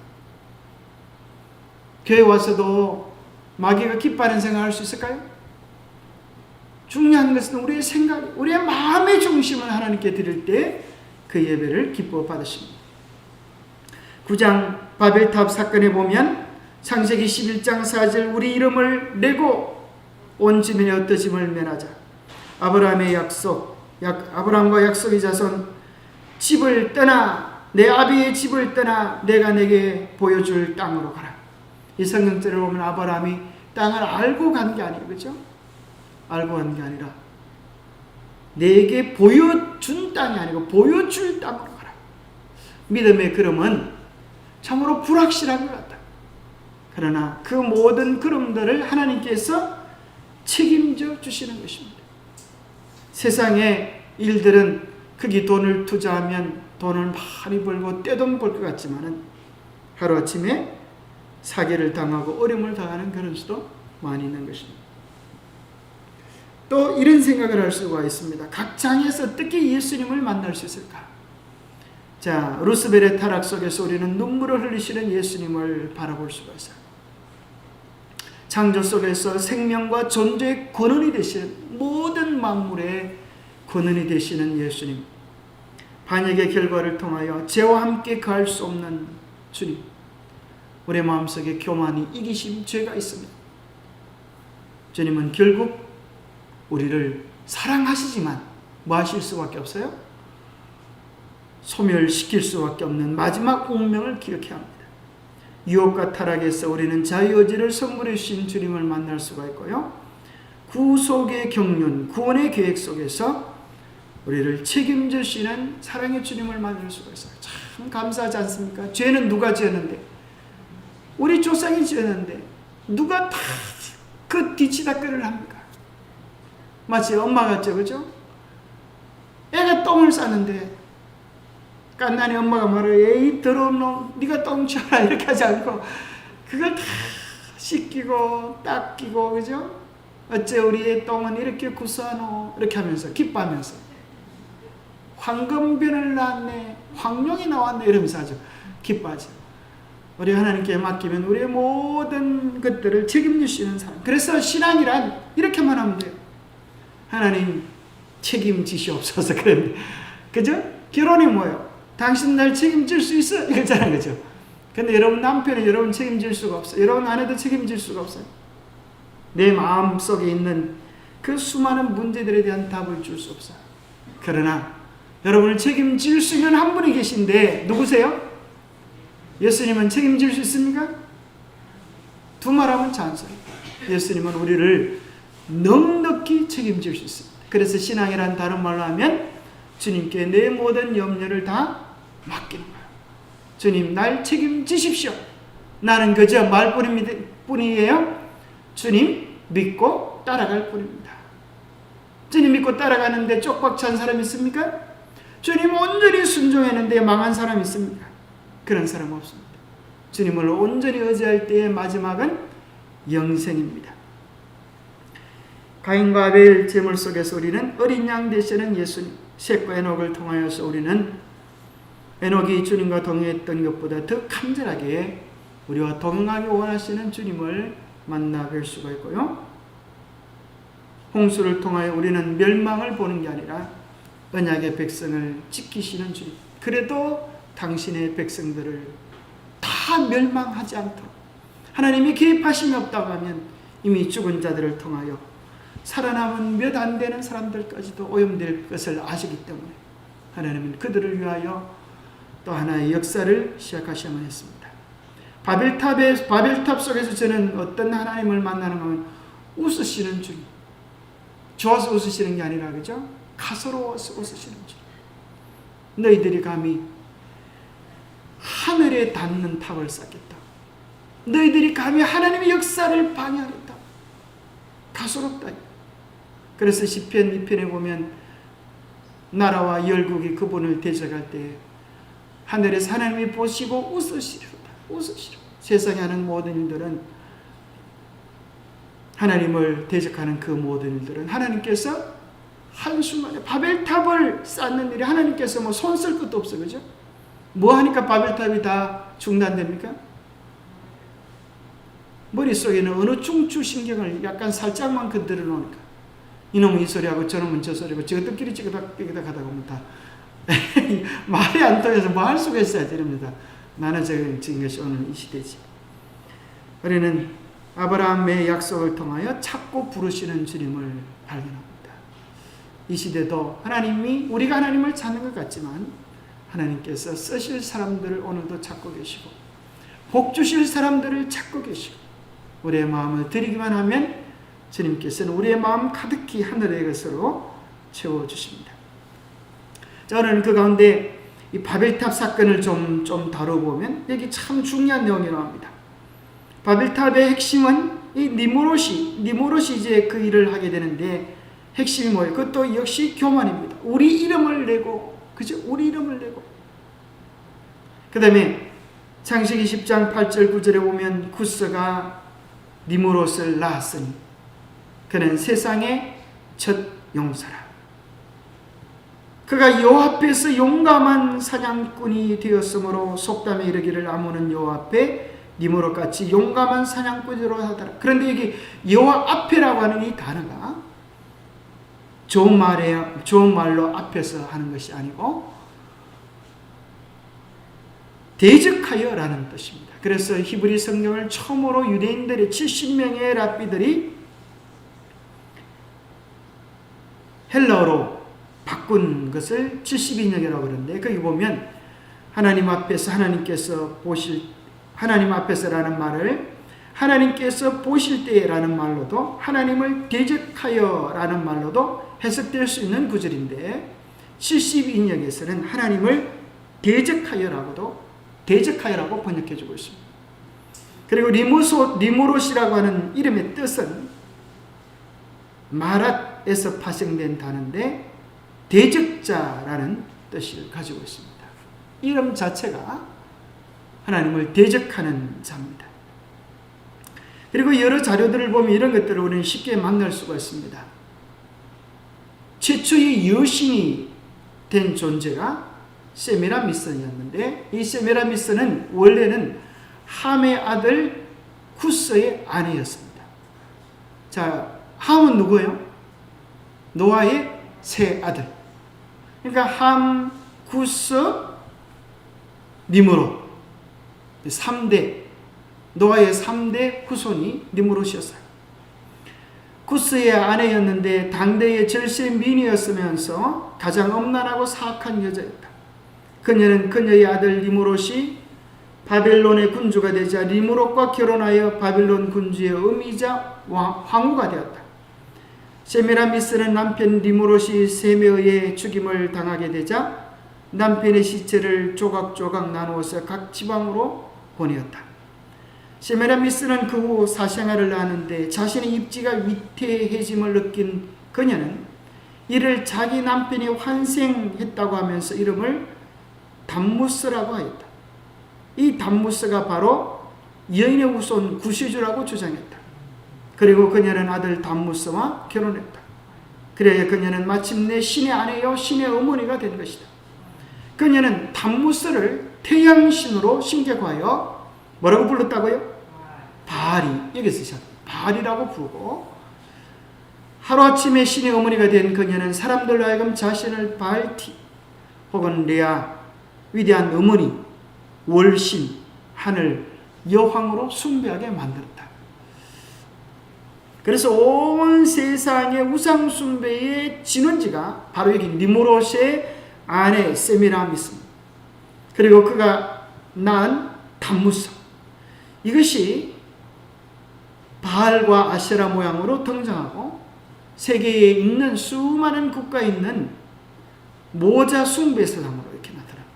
교회 와서도 마귀가 기뻐하는 생각을 할 수 있을까요? 중요한 것은 우리의 생각, 우리의 마음의 중심을 하나님께 드릴 때 그 예배를 기뻐 받으십니다. 9장 바벨탑 사건에 보면 창세기 11장 4절 우리 이름을 내고 온 주민의 흩어짐을 면하자. 아브라함의 약속, 아브라함과 약속의 자손 집을 떠나, 내 아비의 집을 떠나 내가 내게 보여줄 땅으로 가라. 이 성경절을 보면 아브라함이 땅을 알고 간 게 아니에요. 그렇죠? 알고 간 게 아니라 내게 보여준 땅이 아니고 보여줄 땅으로 가라. 믿음의 걸음은 참으로 불확실한 것 같다. 그러나 그 모든 걸음들을 하나님께서 책임져 주시는 것입니다. 세상의 일들은 거기 돈을 투자하면 돈을 많이 벌고 떼돈 벌 것 같지만은 하루아침에 사기를 당하고 어려움을 당하는 그런 수도 많이 있는 것입니다. 또 이런 생각을 할 수가 있습니다. 각 장에서 어떻게 예수님을 만날 수 있을까? 자, 루스벨의 타락 속에서 우리는 눈물을 흘리시는 예수님을 바라볼 수가 있어요. 창조 속에서 생명과 존재의 근원이 되시는, 모든 만물의 근원이 되시는 예수님. 반역의 결과를 통하여 죄와 함께 거할 수 없는 주님. 우리 마음속에 교만이, 이기심, 죄가 있습니다. 주님은 결국 우리를 사랑하시지만 뭐 하실 수밖에 없어요? 소멸시킬 수밖에 없는 마지막 운명을 기억해야 합니다. 유혹과 타락에서 우리는 자유의지를 선물해 주신 주님을 만날 수가 있고요. 구속의 경륜, 구원의 계획 속에서 우리를 책임져 주시는 사랑의 주님을 만날 수가 있어요. 참 감사하지 않습니까? 죄는 누가 지었는데? 우리 조상이 지었는데 누가 다 그 뒤치다꺼리를 합니까? 마치 엄마 같죠, 그죠? 애가 똥을 싸는데 깐난이 엄마가 말해요. 에이 더러운 놈, 네가 똥 치워라 이렇게 하지 않고 그걸 다 씻기고 닦이고, 그죠? 어째 우리의 똥은 이렇게 구수하노 이렇게 하면서 기뻐하면서 황금변을 낳았네, 황룡이 나왔네 이러면서 아주 기뻐하죠. 우리 하나님께 맡기면 우리의 모든 것들을 책임지시는 사람. 그래서 신앙이란 이렇게만 하면 돼요. 하나님 책임지시옵소서. 그런데 그죠? 결혼이 뭐예요? 당신 날 책임질 수 있어? 이거잖아요. 그죠? 근데 여러분 남편은 여러분 책임질 수가 없어요. 여러분 아내도 책임질 수가 없어요. 내 마음 속에 있는 그 수많은 문제들에 대한 답을 줄 수 없어요. 그러나 여러분을 책임질 수 있는 한 분이 계신데 누구세요? 예수님은 책임질 수 있습니까? 두 말하면 잔소리. 예수님은 우리를 넉넉히 책임질 수 있습니다. 그래서 신앙이란 다른 말로 하면 주님께 내 모든 염려를 다 맡기는 거예요. 주님 날 책임지십시오. 나는 그저 말뿐이에요. 주님 믿고 따라갈 뿐입니다. 주님 믿고 따라가는데 쪽박 찬 사람 있습니까? 주님 온전히 순종했는데 망한 사람 있습니까? 그런 사람 없습니다. 주님을 온전히 의지할 때의 마지막은 영생입니다. 가인과 아벨 제물 속에서 우리는 어린 양 되시는 예수님, 셋과 에녹을 통하여서 우리는 에녹이 주님과 동행했던 것보다 더 간절하게 우리와 동행하기 원하시는 주님을 만나 뵐 수가 있고요. 홍수를 통하여 우리는 멸망을 보는 게 아니라 언약의 백성을 지키시는 주님. 그래도 당신의 백성들을 다 멸망하지 않도록 하나님이 개입하심이 없다고 하면 이미 죽은 자들을 통하여 살아남은 몇 안 되는 사람들까지도 오염될 것을 아시기 때문에 하나님은 그들을 위하여 또 하나의 역사를 시작하셔야만 했습니다. 바벨탑 속에서 저는 어떤 하나님을 만나는 거면 웃으시는 주님. 좋아서 웃으시는 게 아니라 그죠? 가소로워서 웃으시는 주님. 너희들이 감히 하늘에 닿는 탑을 쌓겠다. 너희들이 감히 하나님의 역사를 방해하겠다. 가소롭다. 그래서 시편 2편에 보면 나라와 열국이 그분을 대적할 때 하늘에서 하나님이 보시고 웃으시리로다. 웃으시리로다. 세상에 하는 모든 일들은 하나님을 대적하는 그 모든 일들은 하나님께서 한순간에 바벨탑을 쌓는 일이 하나님께서 뭐 손 쓸 것도 없어. 그죠? 뭐 하니까 바벨탑이 다 중단됩니까? 머릿속에는 어느 중추신경을 약간 살짝만 건드려 놓으니까 이놈은 이 소리하고 저놈은 저 소리하고 저것들끼리 찌그닥 하다 보면 다 말이 안 통해서 뭐 할 수가 있어야지 이럽니다. 나눠진 것이 오늘 이 시대지. 우리는 아브라함의 약속을 통하여 찾고 부르시는 주님을 발견합니다. 이 시대도 하나님이 우리가 하나님을 찾는 것 같지만 하나님께서 쓰실 사람들을 오늘도 찾고 계시고 복 주실 사람들을 찾고 계시고 우리의 마음을 드리기만 하면 주님께서는 우리의 마음 가득히 하늘의 것으로 채워주십니다. 저는 그 가운데 이 바벨탑 사건을 좀 다뤄보면 여기 참 중요한 내용이 나옵니다. 바벨탑의 핵심은 이 니무롯이 이제 그 일을 하게 되는데 핵심이 뭐예요? 그것도 역시 교만입니다. 우리 이름을 내고, 그죠? 우리 이름을 내고. 그 다음에 창세기 10장 8절 9절에 보면 구스가 니무롯을 낳았으니 그는 세상의 첫 용사라. 그가 여호와 앞에서 용감한 사냥꾼이 되었으므로 속담에 이르기를 아무는 여호와 앞에 니무롯같이 용감한 사냥꾼으로 하더라. 그런데 여기 여호와 앞에라고 하는 이 단어가 좋은 말로 앞에서 하는 것이 아니고 대적하여라는 뜻입니다. 그래서 히브리 성경을 처음으로 유대인들의 70명의 랍비들이 헬라어로 바꾼 것을 72년이라고 그러는데 거기 보면 하나님 앞에서 하나님 앞에서라는 말을 하나님께서 보실 때라는 말로도 하나님을 대적하여라는 말로도 해석될 수 있는 구절인데 72년에서는 하나님을 대적하여라고 번역해주고 있습니다. 그리고 니무롯이라고 하는 이름의 뜻은 마랏에서 파생된 단어인데 대적자라는 뜻을 가지고 있습니다. 이름 자체가 하나님을 대적하는 자입니다. 그리고 여러 자료들을 보면 이런 것들을 우리는 쉽게 만날 수가 있습니다. 최초의 여신이 된 존재가 세미라미스였는데 이 세미라미스는 원래는 함의 아들 구스의 아내였습니다. 자, 함은 누구예요? 노아의 세 아들. 그러니까 함, 구스, 니무롯 3대 노아의 3대 후손이 니무롯이었어요. 구스의 아내였는데 당대의 절세 미인이었으면서 가장 엄란하고 사악한 여자였다. 그녀는 그녀의 아들 니무롯이 바벨론의 군주가 되자 니무롯과 결혼하여 바벨론 군주의 어미이자 황후가 되었다. 세미라미스는 남편 니무롯이 셈에 의해 죽임을 당하게 되자 남편의 시체를 조각조각 나누어서 각 지방으로 보내었다. 세미라미스는 그 후 사생활을 하는데 자신의 입지가 위태해짐을 느낀 그녀는 이를 자기 남편이 환생했다고 하면서 이름을 담무스라고 하였다. 이 담무스가 바로 여인의 후손 구시주라고 주장했다. 그리고 그녀는 아들 담무스와 결혼했다. 그래야 그녀는 마침내 신의 아내요 신의 어머니가 된 것이다. 그녀는 담무스를 태양신으로 신격화하여 뭐라고 불렀다고요? 바알이, 여기서 시작, 바알이라고 부르고, 하루아침에 신의 어머니가 된 그녀는 사람들로 하여금 자신을 바알티 혹은 레아, 위대한 어머니, 월신, 하늘, 여왕으로 숭배하게 만들었다. 그래서 온 세상의 우상 숭배의 진원지가 바로 여기 니므롯의 아내 세미라미스입니다. 그리고 그가 낳은 담무스, 이것이 바알과 아세라 모양으로 등장하고 세계에 있는 수많은 국가에 있는 모자 숭배 사상으로 이렇게 나타납니다.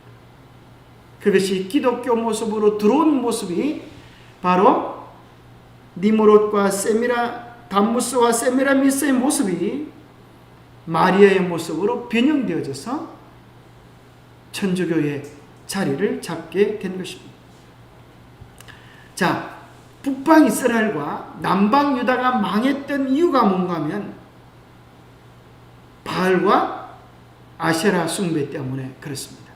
그것이 기독교 모습으로 들어온 모습이 바로 니므롯과 담무스와 세미라미스의 모습이 마리아의 모습으로 변형되어져서 천주교의 자리를 잡게 된 것입니다. 자, 북방 이스라엘과 남방 유다가 망했던 이유가 뭔가 하면 바알과 아세라 숭배 때문에 그렇습니다.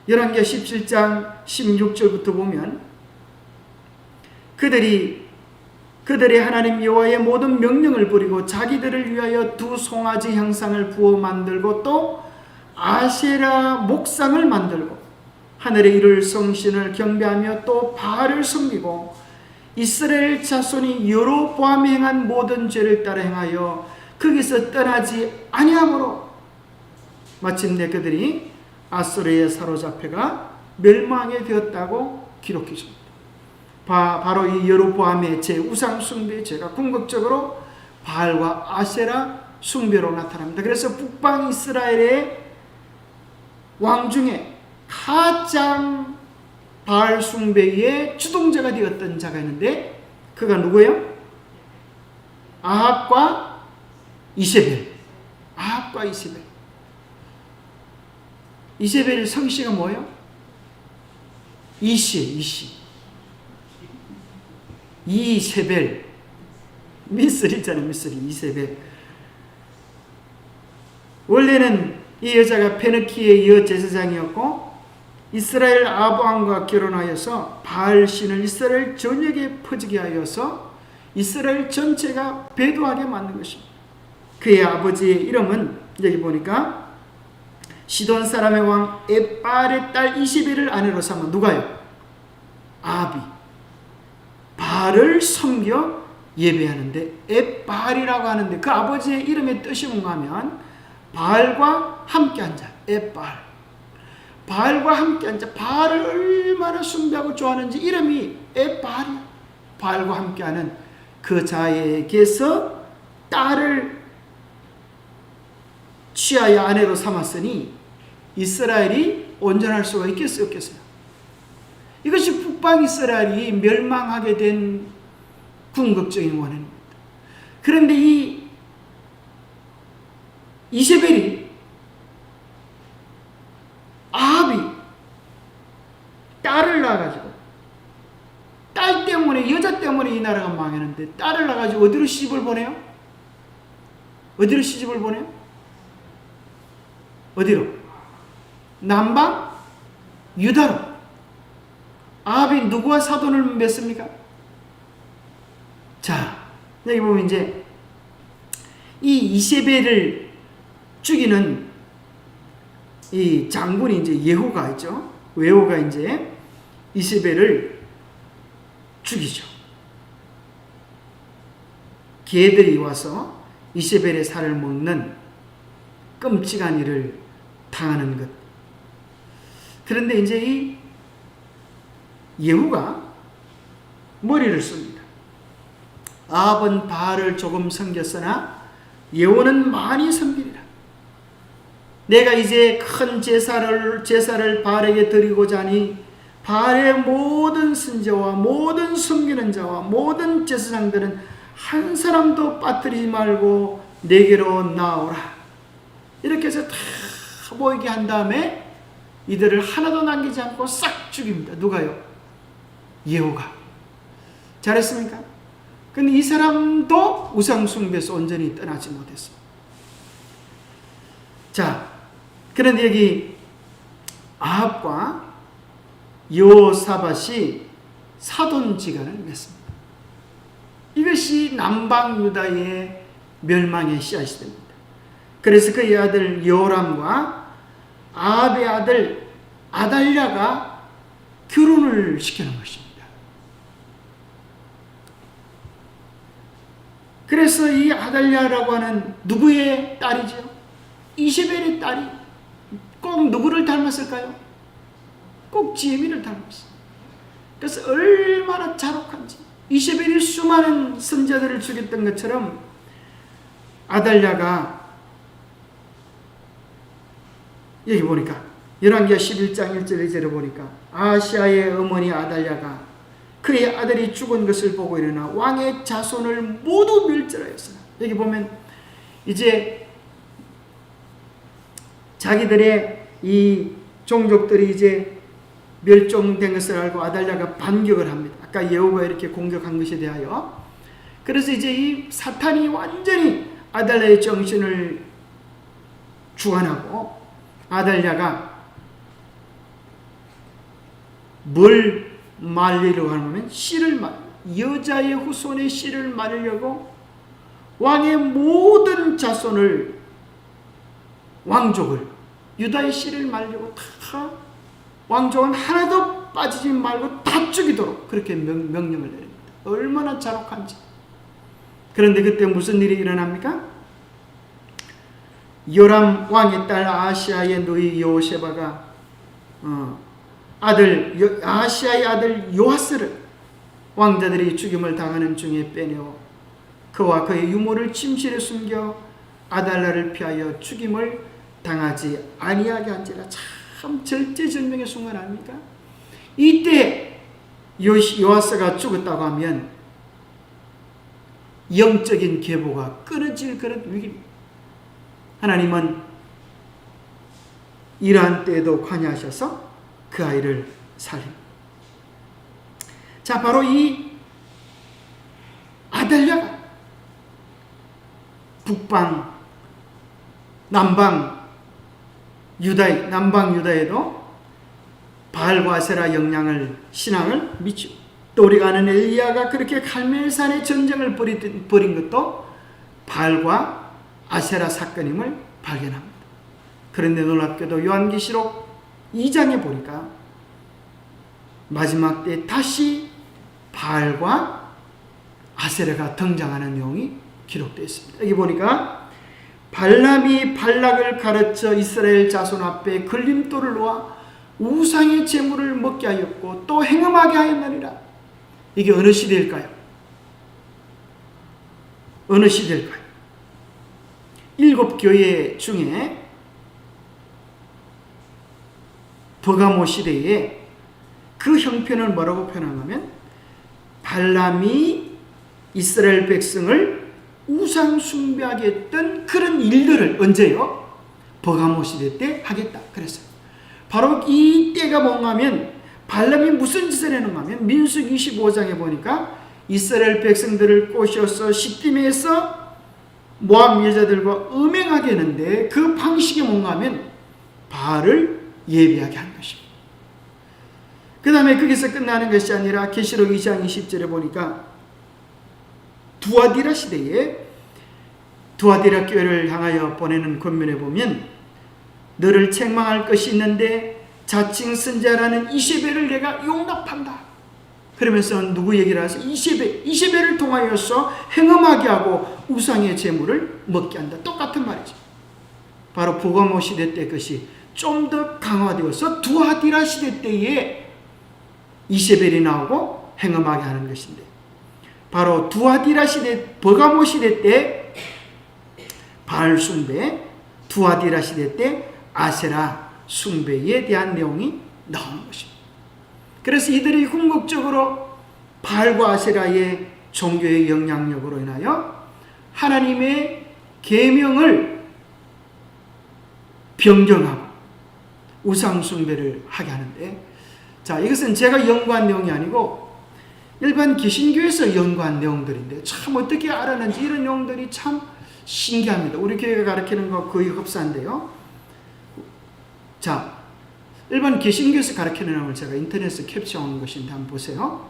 열왕기하 17장 16절부터 보면 그들이 하나님 여호와의 모든 명령을 버리고 자기들을 위하여 두 송아지 형상을 부어 만들고 또 아세라 목상을 만들고 하늘의 이를 성신을 경배하며 또 바알을 섬기고 이스라엘 자손이 여로보암이 행한 모든 죄를 따라 행하여 거기서 떠나지 아니하므로 마침내 그들이 아수르에 사로잡혀가 멸망하게 되었다고 기록해 줍니다. 바로 이 여로보암의 죄, 우상 숭배의 죄가 궁극적으로 바알과 아세라 숭배로 나타납니다. 그래서 북방 이스라엘의 왕 중에 가장 바알 숭배의 주동자가 되었던 자가 있는데 그가 누구예요? 아합과 이세벨. 아합과 이세벨. 이세벨 성씨가 뭐예요? 이세벨. 미스리잖아요. 미스리. 이세벨. 원래는 이 여자가 페느키의 여제사장이었고 이스라엘 아브왕과 결혼하여서 바알 신을 이스라엘 전역에 퍼지게 하여서 이스라엘 전체가 배도하게 만든 것입니다. 그의 아버지의 이름은 여기 보니까 시돈 사람의 왕 에발의 딸 이세벨을 아내로 삼은 누가요? 아합이 바알을 섬겨 예배하는데 에발이라고 하는데 그 아버지의 이름의 뜻이 뭔가 하면 바알과 함께한 자, 에발. 바알과 함께한 자, 바알을 얼마나 숭배하고 좋아하는지 이름이 에발이야. 바알과 함께하는 그 자에게서 딸을 취하여 아내로 삼았으니 이스라엘이 온전할 수가 있겠어요, 없겠어요? 이것이 북방 이스라엘이 멸망하게 된 궁극적인 원인입니다. 그런데 이 이세벨이 아합이 딸을 낳아가지고 딸 때문에 여자 때문에 이 나라가 망했는데 딸을 낳아가지고 어디로 시집을 보내요? 어디로 시집을 보내요? 어디로? 남방 유다로. 아합이 누구와 사돈을 맺습니까? 자, 여기 보면 이제 이 이세벨을 죽이는 이 장군이 이제 예후가 있죠. 예후가 이제 이세벨을 죽이죠. 개들이 와서 이세벨의 살을 먹는 끔찍한 일을 당하는 것. 그런데 이제 이 예후가 머리를 씁니다. 아합은 바알을 조금 섬겼으나 예후는 많이 섬기리라. 내가 이제 큰 제사를 바알에게 드리고자 하니 바알의 모든 선지자와 모든 섬기는 자와 모든 제사장들은 한 사람도 빠뜨리지 말고 내게로 나오라. 이렇게 해서 다 모이게 한 다음에 이들을 하나도 남기지 않고 싹 죽입니다. 누가요? 예후가. 잘했습니까? 근데 이 사람도 우상숭배에서 온전히 떠나지 못했어. 자, 그런데 여기 아합과 여호사밧이 사돈지간을 맺습니다. 이것이 남방 유다의 멸망의 씨앗이 됩니다. 그래서 그의 아들 여호람과 아합의 아들 아달랴가 결혼을 시키는 것입니다. 그래서 이 아달랴라고 하는 누구의 딸이죠? 이세벨의 딸이 꼭 누구를 닮았을까요? 꼭 지혜미를 닮았어요. 그래서 얼마나 자록한지, 이세벨이 수많은 선자들을 죽였던 것처럼 아달랴가 여기 보니까 열왕기하 11장 1절 2절에 보니까 아하시아의 어머니 아달랴가 그의 아들이 죽은 것을 보고 일어나 왕의 자손을 모두 멸절하였으나, 여기 보면 이제 자기들의 이 종족들이 이제 멸종된 것을 알고 아달랴가 반격을 합니다. 아까 여호가 이렇게 공격한 것에 대하여. 그래서 이제 이 사탄이 완전히 아달랴의 정신을 주관하고 아달랴가 뭘 말리려고 하냐면 여자의 후손의 씨를 말리려고 왕의 모든 자손을, 왕족을, 유다의 씨를 말리려고 다 왕족은 하나도 빠지지 말고 다 죽이도록 그렇게 명령을 내립니다. 얼마나 자록한지. 그런데 그때 무슨 일이 일어납니까? 요람 왕의 딸 아하시아의 누이 여호세바가 아하시아의 아들 요아스를 왕자들이 죽임을 당하는 중에 빼내어 그와 그의 유모를 침실에 숨겨 아달랴를 피하여 죽임을 당하지 아니하게 한지라. 참 절제절명의 순간 아닙니까? 이때 요아스가 죽었다고 하면 영적인 계보가 끊어질 그런 위기입니다. 하나님은 이러한 때에도 관여하셔서 그 아이를 살립니다. 자, 바로 이 아달랴가 북방, 남방 유다에도 바알과 아세라 신앙을 미치고, 또 우리가 아는 엘리야가 그렇게 갈멜산에 전쟁을 벌인 것도 바알과 아세라 사건임을 발견합니다. 그런데 놀랍게도 요한계시록 2장에 보니까 마지막 때 다시 바알과 아세라가 등장하는 내용이 기록되어 있습니다. 여기 보니까 발람이 발락을 가르쳐 이스라엘 자손 앞에 걸림돌을 놓아 우상의 제물을 먹게 하였고 또 행음하게 하였느니라. 이게 어느 시대일까요? 어느 시대일까요? 7교회 중에 버가모 시대에 그 형편을 뭐라고 표현하냐면 발람이 이스라엘 백성을 우상 숭배하게 했던 그런 일들을 언제요? 버가모 시대 때 하겠다 그랬어요. 바로 이 때가 뭔가 하면 발람이 무슨 짓을 했는가 하면 민수기 25장에 보니까 이스라엘 백성들을 꼬셔서 시딤에서 모압 여자들과 음행하게 했는데 그 방식이 뭔가 하면 바알을 예배하게 한 것입니다. 그 다음에 거기서 끝나는 것이 아니라 계시록 2장 20절에 보니까 두아디라 시대에 두아디라 교회를 향하여 보내는 권면에 보면 너를 책망할 것이 있는데 자칭 선자라는 이세벨을 내가 용납한다. 그러면서 누구 얘기를 하세요? 이세벨을 통하여서 행음하게 하고 우상의 제물을 먹게 한다. 똑같은 말이죠. 바로 버가모 시대 때 것이 좀 더 강화되어서 두아디라 시대 때에 이세벨이 나오고 행음하게 하는 것인데, 바로 두아디라 시대, 버가모 시대 때 바알 숭배, 두아디라 시대 때 아세라 숭배에 대한 내용이 나오는 것입니다. 그래서 이들이 궁극적으로 바알과 아세라의 종교의 영향력으로 인하여 하나님의 계명을 변경하고 우상 숭배를 하게 하는데, 자, 이것은 제가 연구한 내용이 아니고 일반 개신교에서 연구한 내용들인데 참 어떻게 알았는지 이런 내용들이 참 신기합니다. 우리 교회가 가르치는 거 거의 흡사한데요. 자, 일반 개신교에서 가르치는 걸 제가 인터넷에서 캡처한 것인데 한번 보세요.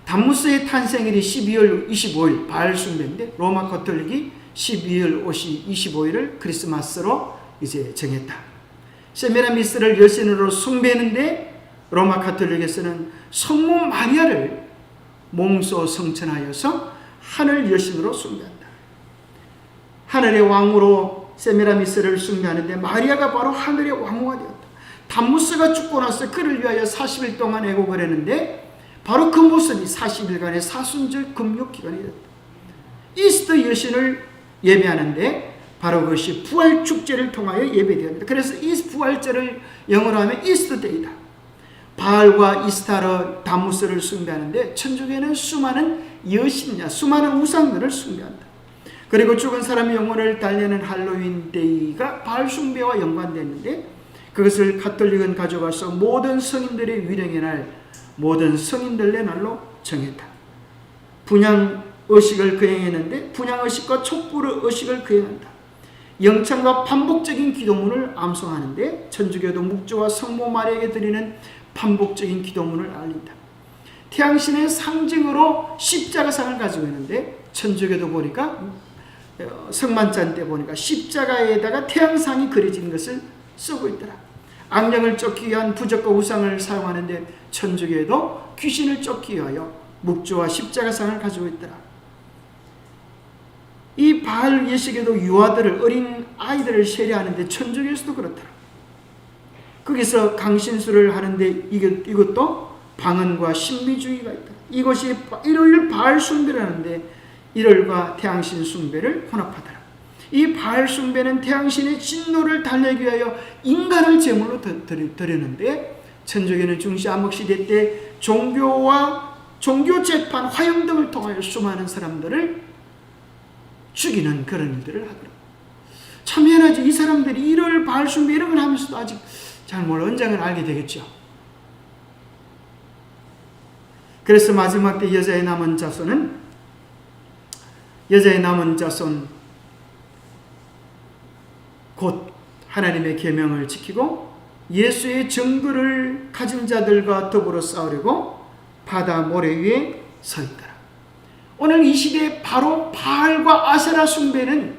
담무스의 탄생일이 12월 25일 바알 숭배인데 로마 가톨릭이 12월 25일을 크리스마스로 이제 정했다. 세미라미스를 여신으로 숭배했는데 로마 가톨릭에서는 성모 마리아를 몸소 성천하여서 하늘 여신으로 숭배한다. 하늘의 왕으로 세미라미스를 숭배하는데 마리아가 바로 하늘의 왕후가 되었다. 담무스가 죽고 나서 그를 위하여 40일 동안 애곡을 했는데 바로 그 모습이 40일간의 사순절 금욕기간이 됐다. 이스터 여신을 예배하는데 바로 그것이 부활축제를 통하여 예배되었다. 그래서 이 부활절을 영어로 하면 이스터데이다. 바알과 이스타르, 담무스를 숭배하는데 천주교는 수많은 여신이나 수많은 우상들을 숭배한다. 그리고 죽은 사람의 영혼을 달래는 할로윈 데이가 바알 숭배와 연관되는데 그것을 가톨릭은 가져가서 모든 성인들의 위령의 날, 모든 성인들의 날로 정했다. 분양 의식을 거행했는데 분양 의식과 촛불 의식을 거행한다. 영창과 반복적인 기도문을 암송하는데 천주교도 묵주와 성모 마리아에게 드리는 반복적인 기도문을 알린다. 태양신의 상징으로 십자가상을 가지고 있는데 천주교도 보니까 성만찬 때 보니까 십자가에다가 태양상이 그려진 것을 쓰고 있더라. 악령을 쫓기 위한 부적과 우상을 사용하는데 천주교에도 귀신을 쫓기 위하여 묵주와 십자가상을 가지고 있더라. 이 바알 예식에도 유아들을, 어린 아이들을 세례하는데 천주교에서도 그렇더라. 거기서 강신수를 하는데 이것도 방언과 신비주의가 있다. 이것이 일요일 바알 숭배를 하는데 일요일과 태양신 숭배를 혼합하더라. 이 바알 숭배는 태양신의 진노를 달래기 위하여 인간을 제물로 드리는데 천주교는 중시 암흑시대 때 종교와 종교재판, 화형 등을 통하여 수많은 사람들을 죽이는 그런 일들을 하더라고요. 참 희한하지. 이 사람들이 일요일 바알 숭배 이런 걸 하면서도 아직 잘 몰라. 언젠가는 알게 되겠죠. 그래서 마지막 때 여자의 남은 자손 곧 하나님의 계명을 지키고 예수의 증거를 가진 자들과 더불어 싸우려고 바다 모래 위에 서 있더라. 오늘 이 시대에 바로 바알과 아세라 숭배는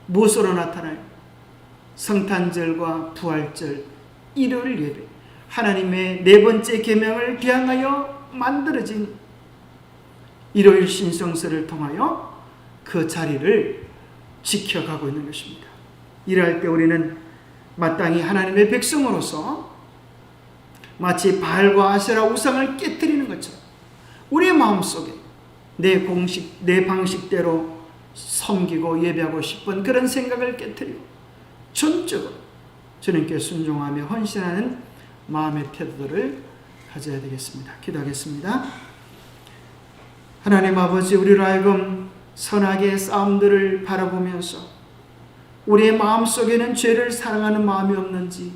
무엇으로 나타나요? 성탄절과 부활절, 일요일 예배, 하나님의 네 번째 계명을 비하하여 만들어진 일요일 신성서를 통하여 그 자리를 지켜가고 있는 것입니다. 이럴 때 우리는 마땅히 하나님의 백성으로서 마치 바알과 아세라 우상을 깨뜨리는 것처럼 우리의 마음속에 내 방식대로 섬기고 예배하고 싶은 그런 생각을 깨뜨리고 전적으로 주님께 순종하며 헌신하는 마음의 태도를 가져야 되겠습니다. 기도하겠습니다. 하나님 아버지, 우리로 하여금 선악의 싸움들을 바라보면서 우리의 마음속에는 죄를 사랑하는 마음이 없는지,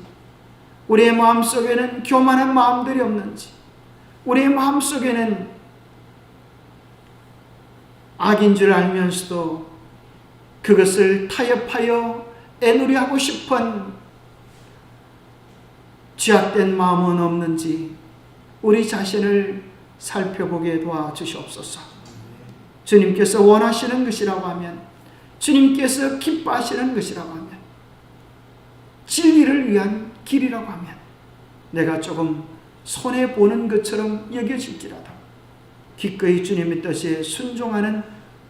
우리의 마음속에는 교만한 마음들이 없는지, 우리의 마음속에는 악인 줄 알면서도 그것을 타협하여 애누리하고 싶은 죄악된 마음은 없는지 우리 자신을 살펴보게 도와주시옵소서. 주님께서 원하시는 것이라고 하면, 주님께서 기뻐하시는 것이라고 하면, 진리를 위한 길이라고 하면 내가 조금 손해보는 것처럼 여겨질지라도 기꺼이 주님의 뜻에 순종하는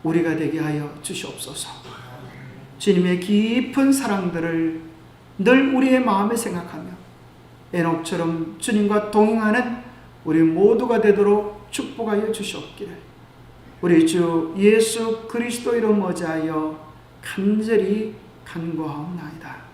우리가 되게 하여 주시옵소서. 주님의 깊은 사랑들을 늘 우리의 마음에 생각하며 에녹처럼 주님과 동행하는 우리 모두가 되도록 축복하여 주시옵기를 우리 주 예수 그리스도 이름 어자하여 간절히 간구하옵나이다.